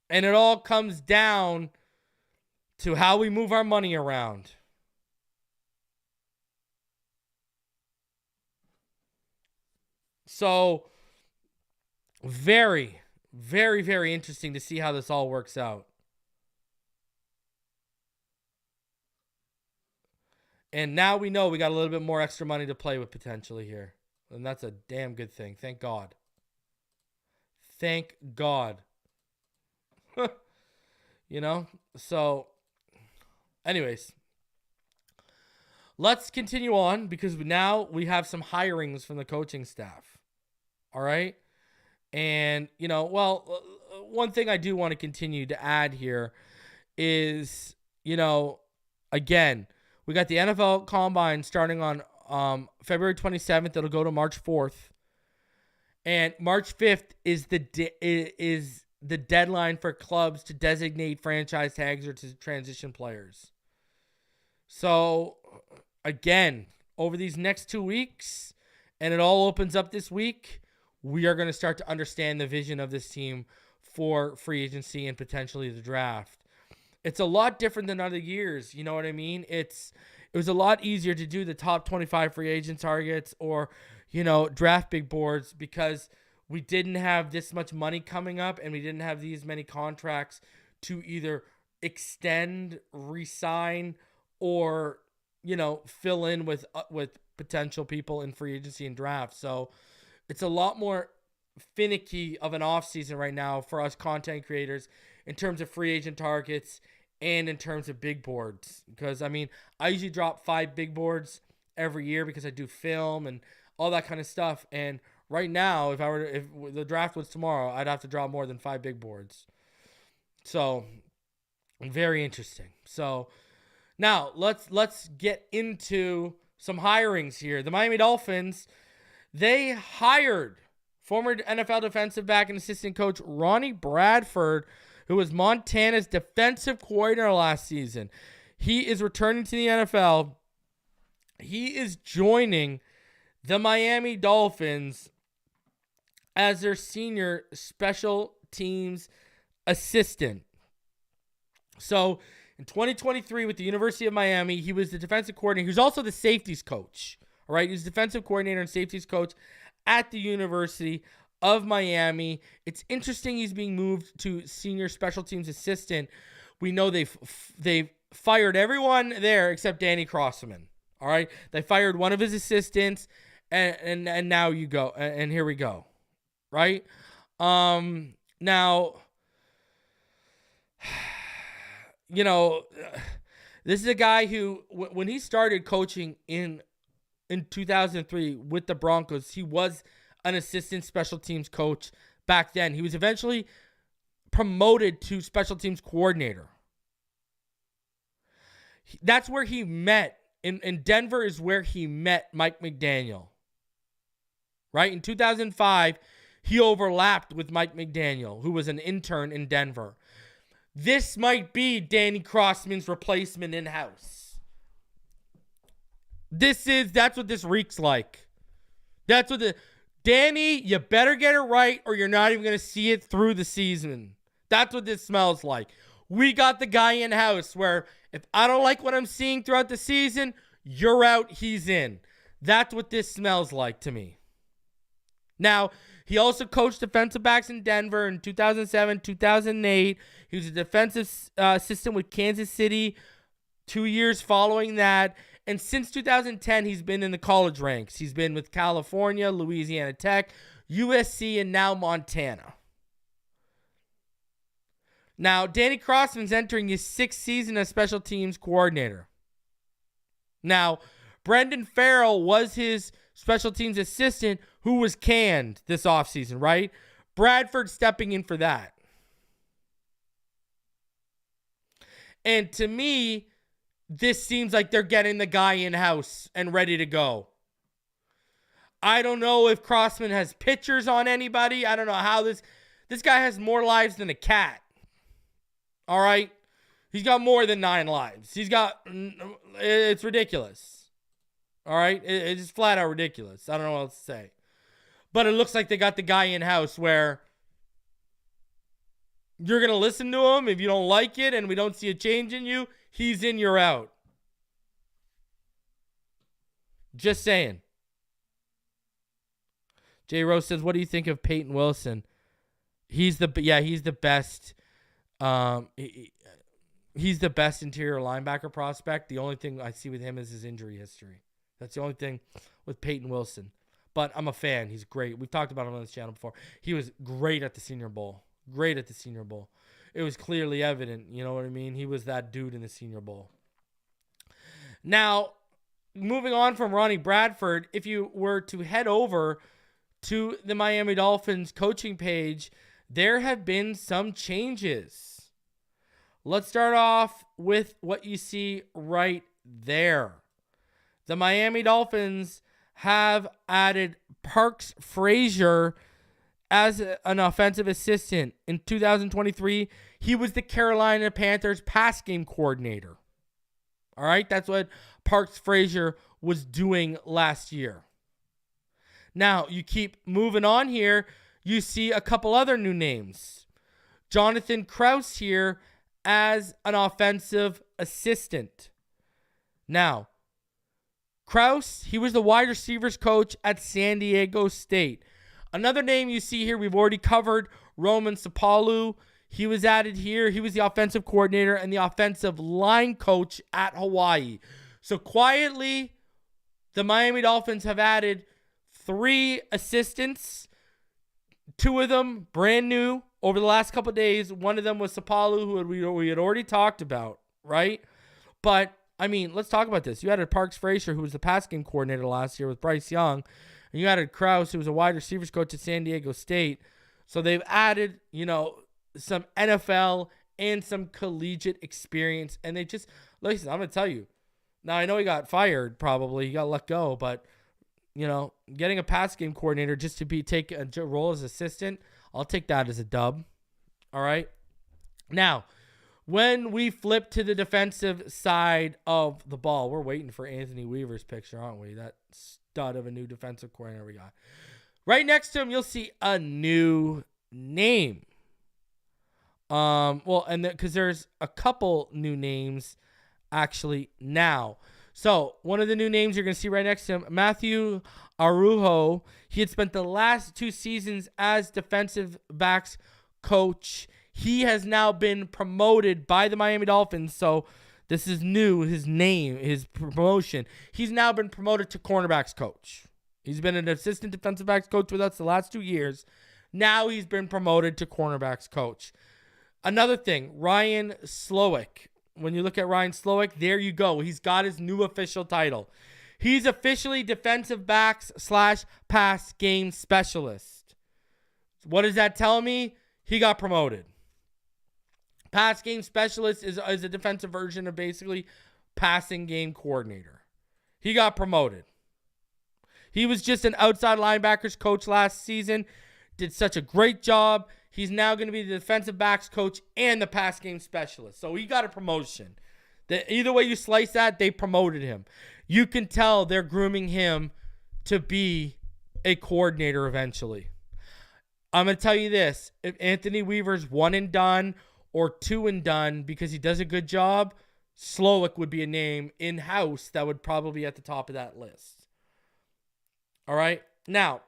And it all comes down to how we move our money around. So, very, very, very interesting to see how this all works out. And now we know we got a little bit more extra money to play with potentially here. And that's a damn good thing. Thank God. Thank God. You know? So, anyways. Let's continue on because now we have some hirings from the coaching staff. All right? And, you know, well, one thing I do want to continue to add here is, you know, again, we got the NFL Combine starting on February 27th. It'll go to March 4th. And March 5th is the deadline for clubs to designate franchise tags or to transition players. So, again, over these next 2 weeks, and it all opens up this week, we are going to start to understand the vision of this team for free agency and potentially the draft. It's a lot different than other years. You know what I mean? It was a lot easier to do the top 25 free agent targets or, you know, draft big boards because we didn't have this much money coming up and we didn't have these many contracts to either extend, re-sign, or, you know, fill in with potential people in free agency and draft. So it's a lot more finicky of an offseason right now for us content creators in terms of free agent targets and in terms of big boards. Because, I mean, I usually drop 5 big boards every year because I do film and all that kind of stuff. And right now, if the draft was tomorrow, I'd have to drop more than 5 big boards. So, Very interesting. So now let's get into some hirings here. The Miami Dolphins, they hired former NFL defensive back and assistant coach Ronnie Bradford, who was Montana's defensive coordinator last season. He is returning to the NFL. He is joining the Miami Dolphins as their senior special teams assistant. So in 2023 with the University of Miami, he was the defensive coordinator. He was also the safeties coach. All right, he was defensive coordinator and safeties coach at the University of Miami. It's interesting he's being moved to senior special teams assistant. We know they've fired everyone there except Danny Crossman. All right, they fired one of his assistants, and now you go, and here we go, right? Now, you know, this is a guy who, when he started coaching in 2003 with the Broncos, he was an assistant special teams coach back then. He was eventually promoted to special teams coordinator. That's where he met. In Denver is where he met Mike McDaniel. Right? In 2005, he overlapped with Mike McDaniel, who was an intern in Denver. This might be Danny Crossman's replacement in-house. That's what this reeks like. Danny, you better get it right or you're not even going to see it through the season. That's what this smells like. We got the guy in-house where if I don't like what I'm seeing throughout the season, you're out, he's in. That's what this smells like to me. Now, he also coached defensive backs in Denver in 2007, 2008. He was a defensive assistant with Kansas City 2 years following that. And since 2010, he's been in the college ranks. He's been with California, Louisiana Tech, USC, and now Montana. Now, Danny Crossman's entering his sixth season as special teams coordinator. Now, Brendan Farrell was his special teams assistant who was canned this offseason, right? Bradford stepping in for that. And to me, this seems like they're getting the guy in-house and ready to go. I don't know if Crossman has pictures on anybody. I don't know how this guy has more lives than a cat. All right? He's got more than 9 lives. It's ridiculous. All right? It's just flat out ridiculous. I don't know what else to say. But it looks like they got the guy in-house where you're going to listen to him. If you don't like it and we don't see a change in you, he's in, you're out. Just saying. Jay Rose says, what do you think of Peyton Wilson? He's the best. He's the best interior linebacker prospect. The only thing I see with him is his injury history. That's the only thing with Peyton Wilson. But I'm a fan. He's great. We've talked about him on this channel before. He was great at the Senior Bowl. It was clearly evident. You know what I mean? He was that dude in the Senior Bowl. Now, moving on from Ronnie Bradford, if you were to head over to the Miami Dolphins coaching page, there have been some changes. Let's start off with what you see right there. The Miami Dolphins have added Parks Frazier as an offensive assistant. In 2023, he was the Carolina Panthers pass game coordinator. All right, that's what Parks Frazier was doing last year. Now, you keep moving on here, you see a couple other new names. Jonathan Krause here as an offensive assistant. Now, Krause, he was the wide receivers coach at San Diego State. Another name you see here, we've already covered, Roman Sapalu. He was added here. He was the offensive coordinator and the offensive line coach at Hawaii. So quietly, the Miami Dolphins have added 3 assistants. 2 of them brand new over the last couple of days. One of them was Sapalu, who we had already talked about, right? But, I mean, let's talk about this. You added Parks Frazier, who was the pass game coordinator last year with Bryce Young. And you added Krause, who was a wide receivers coach at San Diego State. So they've added, some NFL and some collegiate experience. And they just, listen, I'm going to tell you. Now, I know he got fired probably. He got let go. But, getting a pass game coordinator just to take a role as assistant, I'll take that as a dub. All right? Now, when we flip to the defensive side of the ball, we're waiting for Anthony Weaver's picture, aren't we? That stud of a new defensive coordinator we got. Right next to him, you'll see a new name. Because there's a couple new names actually now. So one of the new names you're going to see right next to him, Matthew Arujo. He had spent the last 2 seasons as defensive backs coach. He has now been promoted by the Miami Dolphins. So this is new, his name, his promotion. He's now been promoted to cornerbacks coach. He's been an assistant defensive backs coach with us the last 2 years. Now he's been promoted to cornerbacks coach. Another thing, Ryan Slowick. When you look at Ryan Slowick, there you go. He's got his new official title. He's officially defensive backs / pass game specialist. What does that tell me? He got promoted. Pass game specialist is a defensive version of basically passing game coordinator. He got promoted. He was just an outside linebackers coach last season. Did such a great job. He's now going to be the defensive backs coach and the pass game specialist. So he got a promotion. Either way you slice that, they promoted him. You can tell they're grooming him to be a coordinator eventually. I'm going to tell you this. If Anthony Weaver's 1 and done or 2 and done because he does a good job, Slowick would be a name in-house that would probably be at the top of that list. All right? Now,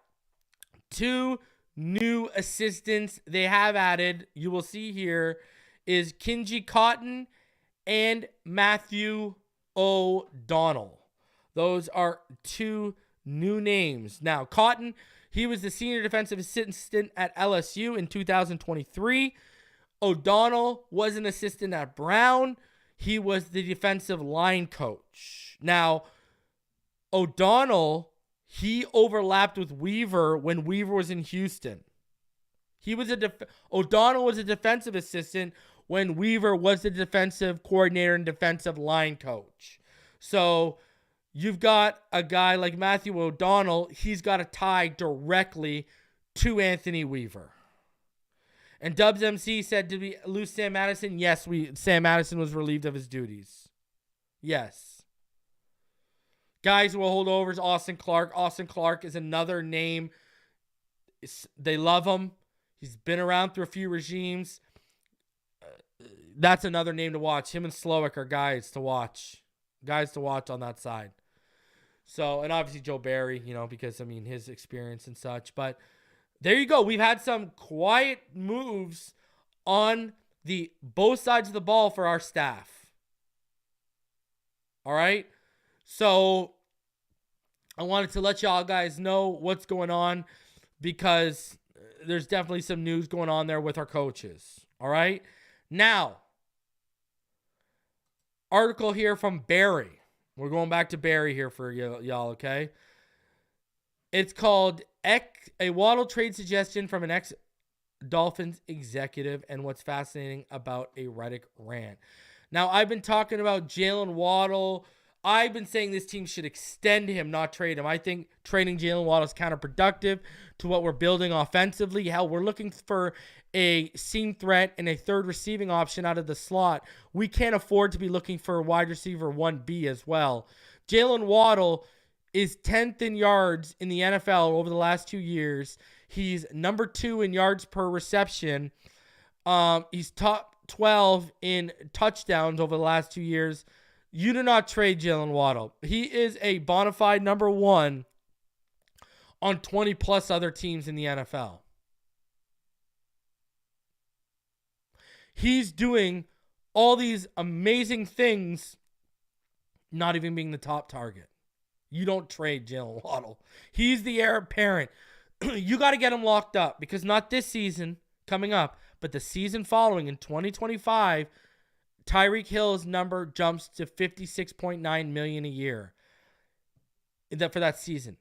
2 new assistants they have added, you will see here, is Kinji Cotton and Matthew O'Donnell. Those are 2 new names. Now, Cotton, he was the senior defensive assistant at LSU in 2023. O'Donnell was an assistant at Brown. He was the defensive line coach. Now, O'Donnell, he overlapped with Weaver when Weaver was in Houston. O'Donnell was a defensive assistant when Weaver was the defensive coordinator and defensive line coach. So you've got a guy like Matthew O'Donnell. He's got a tie directly to Anthony Weaver. And Dubs MC said, did we lose Sam Madison? Yes, Sam Madison was relieved of his duties. Yes. Guys who will hold over is Austin Clark. Austin Clark is another name. They love him. He's been around through a few regimes. That's another name to watch. Him and Slowick are guys to watch. Guys to watch on that side. So, and obviously Joe Barry, because, his experience and such. But there you go. We've had some quiet moves on the both sides of the ball for our staff. All right? So I wanted to let y'all guys know what's going on because there's definitely some news going on there with our coaches. All right? Now, article here from Barry. We're going back to Barry here for y'all, okay? It's called A Waddle Trade Suggestion from an Ex-Dolphins Executive and What's Fascinating About a Reddit Rant. Now, I've been talking about Jaylen Waddle. I've been saying this team should extend him, not trade him. I think trading Jaylen Waddle is counterproductive to what we're building offensively. Hell, we're looking for a seam threat and a third receiving option out of the slot. We can't afford to be looking for a wide receiver 1B as well. Jaylen Waddle is 10th in yards in the NFL over the last 2 years. He's number 2 in yards per reception. He's top 12 in touchdowns over the last 2 years. You do not trade Jaylen Waddle. He is a bona fide number 1 on 20-plus other teams in the NFL. He's doing all these amazing things, not even being the top target. You don't trade Jaylen Waddle. He's the heir apparent. You got to get him locked up because not this season coming up, but the season following in 2025, Tyreek Hill's number jumps to $56.9 million a year for that season.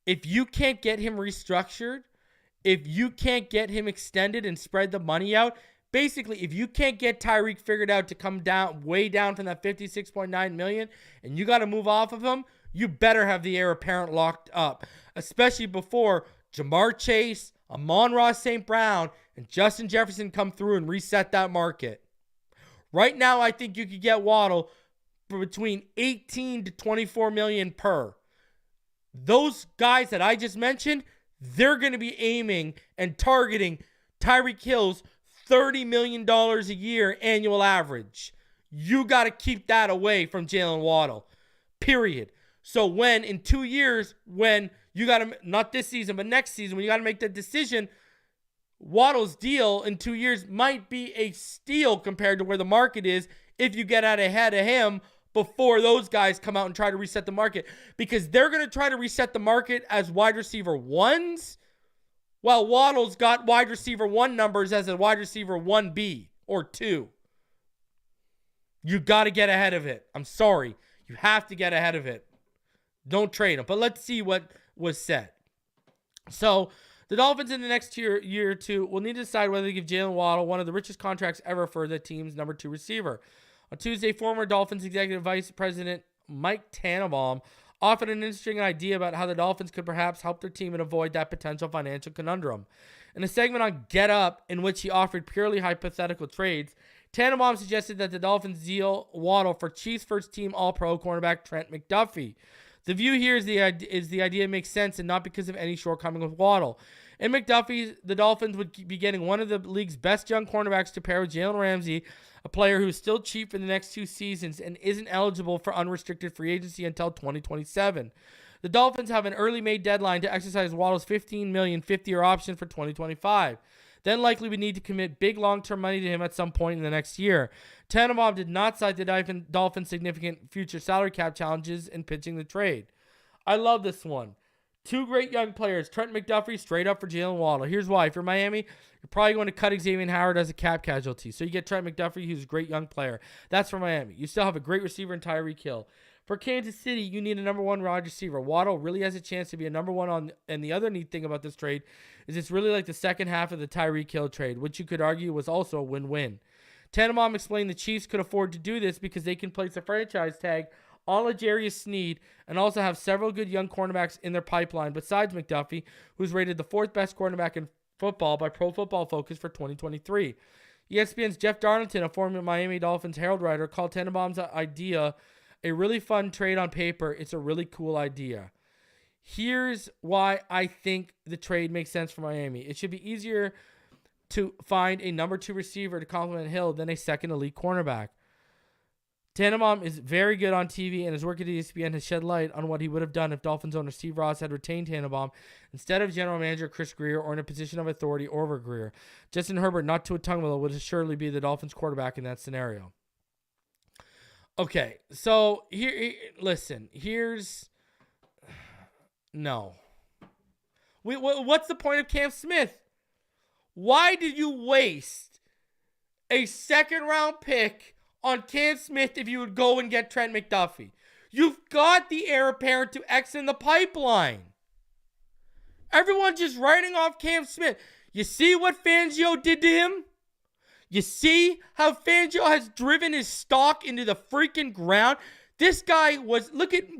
If you can't get him restructured, if you can't get him extended and spread the money out, Basically, if you can't get Tyreek figured out to come down, way down from that $56.9 million, and you got to move off of him, you better have the heir apparent locked up, especially before Jamar Chase, Amon-Ra St. Brown, and Justin Jefferson come through and reset that market. Right now, I think you could get Waddle for between 18 to 24 million per. Those guys that I just mentioned, they're going to be aiming and targeting Tyreek Hill's $30 million a year annual average. You got to keep that away from Jaylen Waddle, period. So when in 2 years, when you got to, not this season, but next season, when you got to make that decision, Waddle's deal in 2 years might be a steal compared to where the market is if you get out ahead of him before those guys come out and try to reset the market, because they're going to try to reset the market as wide receiver ones, while Waddle's got wide receiver 1 numbers as a wide receiver 1B or 2. You got to get ahead of it. I'm sorry. You have to get ahead of it. Don't trade him. But let's see what was said. So the Dolphins in the next year or two will need to decide whether to give Jaylen Waddle one of the richest contracts ever for the team's number 2 receiver. On Tuesday, former Dolphins executive vice president Mike Tannenbaum offered an interesting idea about how the Dolphins could perhaps help their team and avoid that potential financial conundrum. In a segment on Get Up, in which he offered purely hypothetical trades, Tannenbaum suggested that the Dolphins deal Waddle for Chiefs first-team All-Pro cornerback Trent McDuffie. The view here is the idea makes sense and not because of any shortcoming with Waddle. In McDuffie, the Dolphins would be getting one of the league's best young cornerbacks to pair with Jalen Ramsey, a player who is still cheap for the next 2 seasons and isn't eligible for unrestricted free agency until 2027. The Dolphins have an early May deadline to exercise Waddle's $15 million 50-year option for 2025. Then likely we need to commit big long-term money to him at some point in the next year. Tannenbaum did not cite the Dolphins' significant future salary cap challenges in pitching the trade. I love this one. 2 great young players, Trent McDuffie straight up for Jaylen Waddle. Here's why. If you're Miami, you're probably going to cut Xavien Howard as a cap casualty. So you get Trent McDuffie, who's a great young player. That's for Miami. You still have a great receiver in Tyreek Hill. For Kansas City, you need a number 1 wide receiver. Waddle really has a chance to be a number 1 on. And the other neat thing about this trade is it's really like the second half of the Tyreek Hill trade, which you could argue was also a win-win. Tannenbaum explained the Chiefs could afford to do this because they can place a franchise tag on L'Jarius Sneed and also have several good young cornerbacks in their pipeline besides McDuffie, who's rated the 4th best cornerback in football by Pro Football Focus for 2023. ESPN's Jeff Darlington, a former Miami Dolphins Herald writer, called Tannenbaum's idea a really fun trade on paper. It's a really cool idea. Here's why I think the trade makes sense for Miami. It should be easier to find a number 2 receiver to complement Hill than a second elite cornerback. Tannenbaum is very good on TV, and his work at ESPN has shed light on what he would have done if Dolphins owner Steve Ross had retained Tannenbaum instead of general manager Chris Grier or in a position of authority over Grier. Justin Herbert, not Tua Tagovailoa, would assuredly be the Dolphins quarterback in that scenario. Okay, so here's no. What's the point of Cam Smith? Why did you waste a 2nd-round pick on Cam Smith if you would go and get Trent McDuffie? You've got the heir apparent to X in the pipeline. Everyone just writing off Cam Smith. You see what Fangio did to him? You see how Fangio has driven his stock into the freaking ground? This guy was,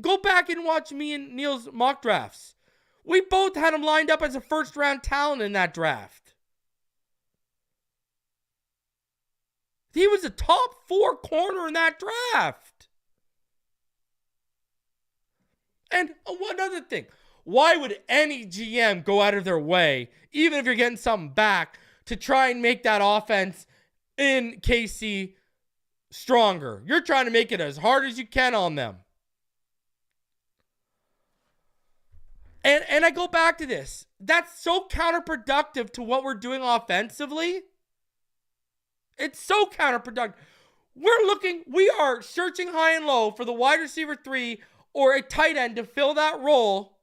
go back and watch me and Neil's mock drafts. We both had him lined up as a 1st-round talent in that draft. He was a top 4 corner in that draft. And one other thing. Why would any GM go out of their way, even if you're getting something back, to try and make that offense in KC stronger? You're trying to make it as hard as you can on them. And I go back to this. That's so counterproductive to what we're doing offensively. It's so counterproductive. We are searching high and low for the wide receiver 3 or a tight end to fill that role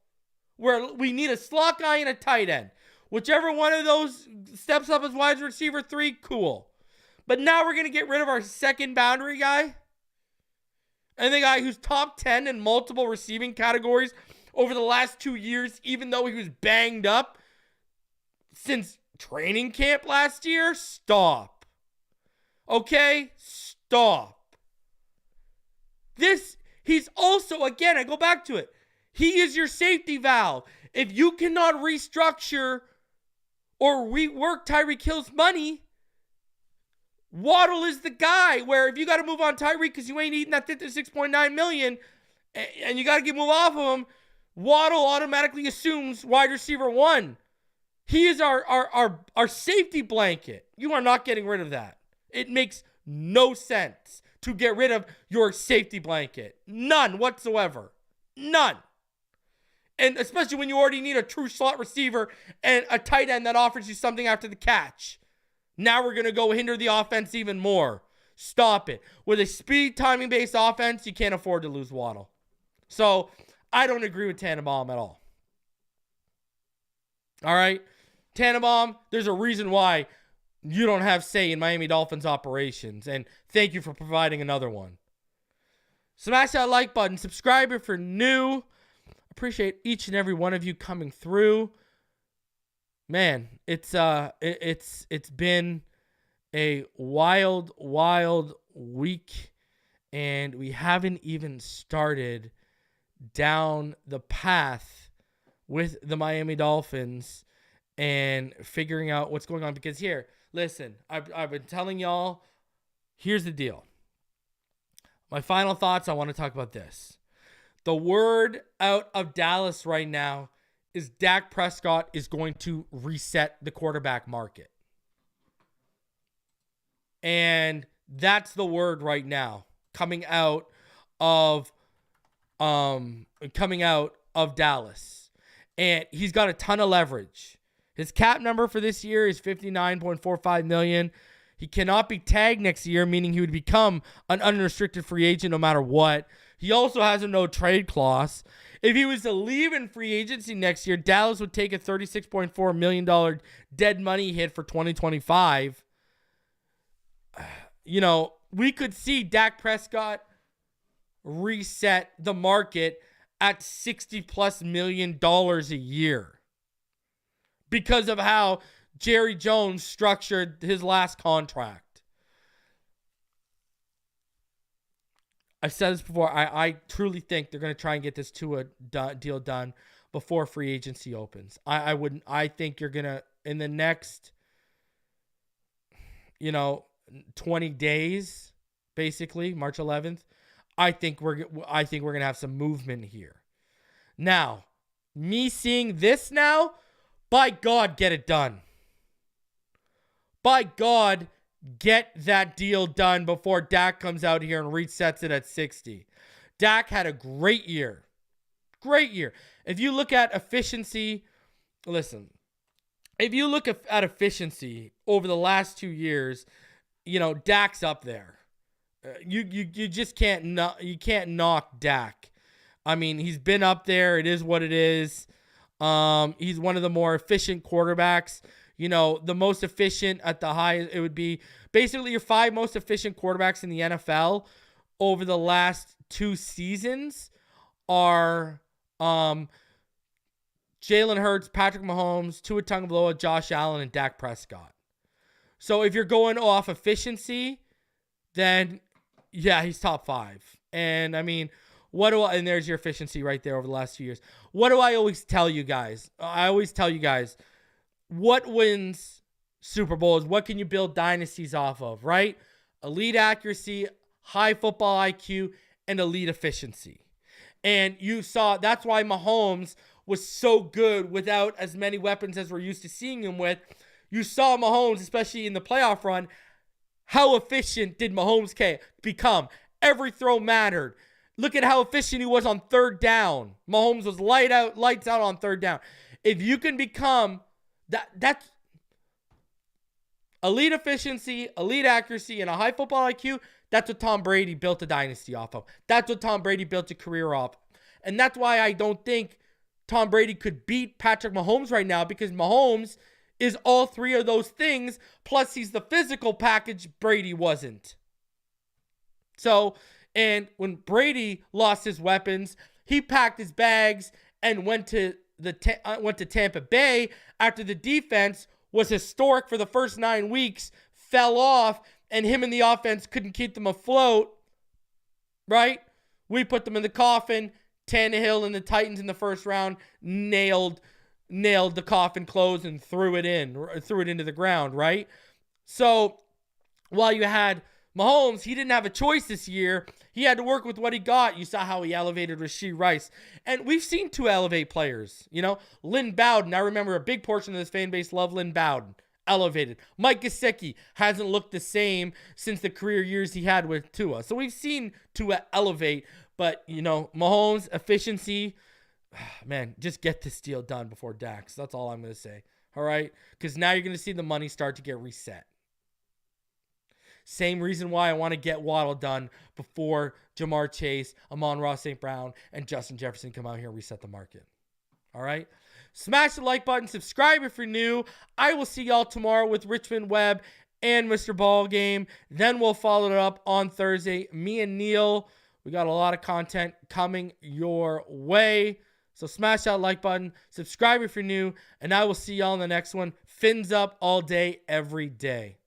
where we need a slot guy and a tight end. Whichever one of those steps up as wide receiver 3, cool. But now we're going to get rid of our second boundary guy and the guy who's top 10 in multiple receiving categories over the last 2 years, even though he was banged up since training camp last year. Stop. Okay? Stop. He's also, again, I go back to it. He is your safety valve. If you cannot restructure or rework Tyreek Hill's money, Waddle is the guy where if you got to move on Tyreek because you ain't eating that $56.9 million and you got to move off of him, Waddle automatically assumes wide receiver 1. He is our safety blanket. You are not getting rid of that. It makes no sense to get rid of your safety blanket. None whatsoever. None. And especially when you already need a true slot receiver and a tight end that offers you something after the catch. Now we're going to go hinder the offense even more. Stop it. With a speed timing-based offense, you can't afford to lose Waddle. So, I don't agree with Tannenbaum at all. All right? Tannenbaum, there's a reason why you don't have say in Miami Dolphins operations. And thank you for providing another one. Smash that like button. Subscribe if you're new. Appreciate each and every one of you coming through. Man, it's been a wild week, and we haven't even started down the path with the Miami Dolphins and figuring out what's going on. Because here, listen, I've been telling y'all, here's the deal. My final thoughts, I want to talk about this. The word out of Dallas right now is Dak Prescott is going to reset the quarterback market. And that's the word right now coming out of Dallas. And he's got a ton of leverage. His cap number for this year is $59.45 million. He cannot be tagged next year, meaning he would become an unrestricted free agent no matter what. He also has a no trade clause. If he was to leave in free agency next year, Dallas would take a $36.4 million dead money hit for 2025. You know, we could see Dak Prescott reset the market at $60+ million a year because of how Jerry Jones structured his last contract. I've said this before. I truly think they're going to try and get this deal done before free agency opens. I think you're going to, in the next, 20 days, basically, March 11th, I think we're going to have some movement here. Now, me seeing this now, by God, get it done. By God, get that deal done before Dak comes out here and resets it at 60. Dak had a great year. Great year. If you look at efficiency, listen, if you look at efficiency over the last 2 years, Dak's up there. You just can't knock Dak. I mean, he's been up there. It is what it is. He's one of the more efficient quarterbacks. The most efficient at the highest, it would be basically your 5 most efficient quarterbacks in the NFL over the last 2 seasons are Jalen Hurts, Patrick Mahomes, Tua Tagovailoa, Josh Allen, and Dak Prescott. So if you're going off efficiency, then yeah, he's top 5. And I mean, and there's your efficiency right there over the last 2 years. What do I always tell you guys? I always tell you guys, what wins Super Bowls? What can you build dynasties off of, right? Elite accuracy, high football IQ, and elite efficiency. And you saw, that's why Mahomes was so good without as many weapons as we're used to seeing him with. You saw Mahomes, especially in the playoff run, how efficient did Mahomes become? Every throw mattered. Look at how efficient he was on third down. Mahomes was lights out on third down. If you can become that's elite efficiency, elite accuracy, and a high football IQ, that's what Tom Brady built a dynasty off of. That's what Tom Brady built a career off. And that's why I don't think Tom Brady could beat Patrick Mahomes right now, because Mahomes is all 3 of those things, plus he's the physical package Brady wasn't. So, and when Brady lost his weapons, he packed his bags and went to Tampa Bay after the defense was historic for the first 9 weeks, fell off, and him and the offense couldn't keep them afloat, right? We put them in the coffin. Tannehill and the Titans in the first round nailed the coffin closed and threw it into the ground, right? So while you had Mahomes, he didn't have a choice this year. He had to work with what he got. You saw how he elevated Rashee Rice. And we've seen two elevate players. Lynn Bowden. I remember a big portion of this fan base loved Lynn Bowden. Elevated. Mike Gesicki hasn't looked the same since the career years he had with Tua. So we've seen Tua elevate. But, Mahomes, efficiency, man, just get this deal done before Dax. That's all I'm going to say. All right? Because now you're going to see the money start to get reset. Same reason why I want to get Waddle done before Jamar Chase, Amon-Ra St. Brown, and Justin Jefferson come out here and reset the market. All right? Smash the like button. Subscribe if you're new. I will see y'all tomorrow with Richmond Webb and Mr. Ball Game. Then we'll follow it up on Thursday. Me and Neil, we got a lot of content coming your way. So smash that like button. Subscribe if you're new. And I will see y'all in the next one. Fins up all day, every day.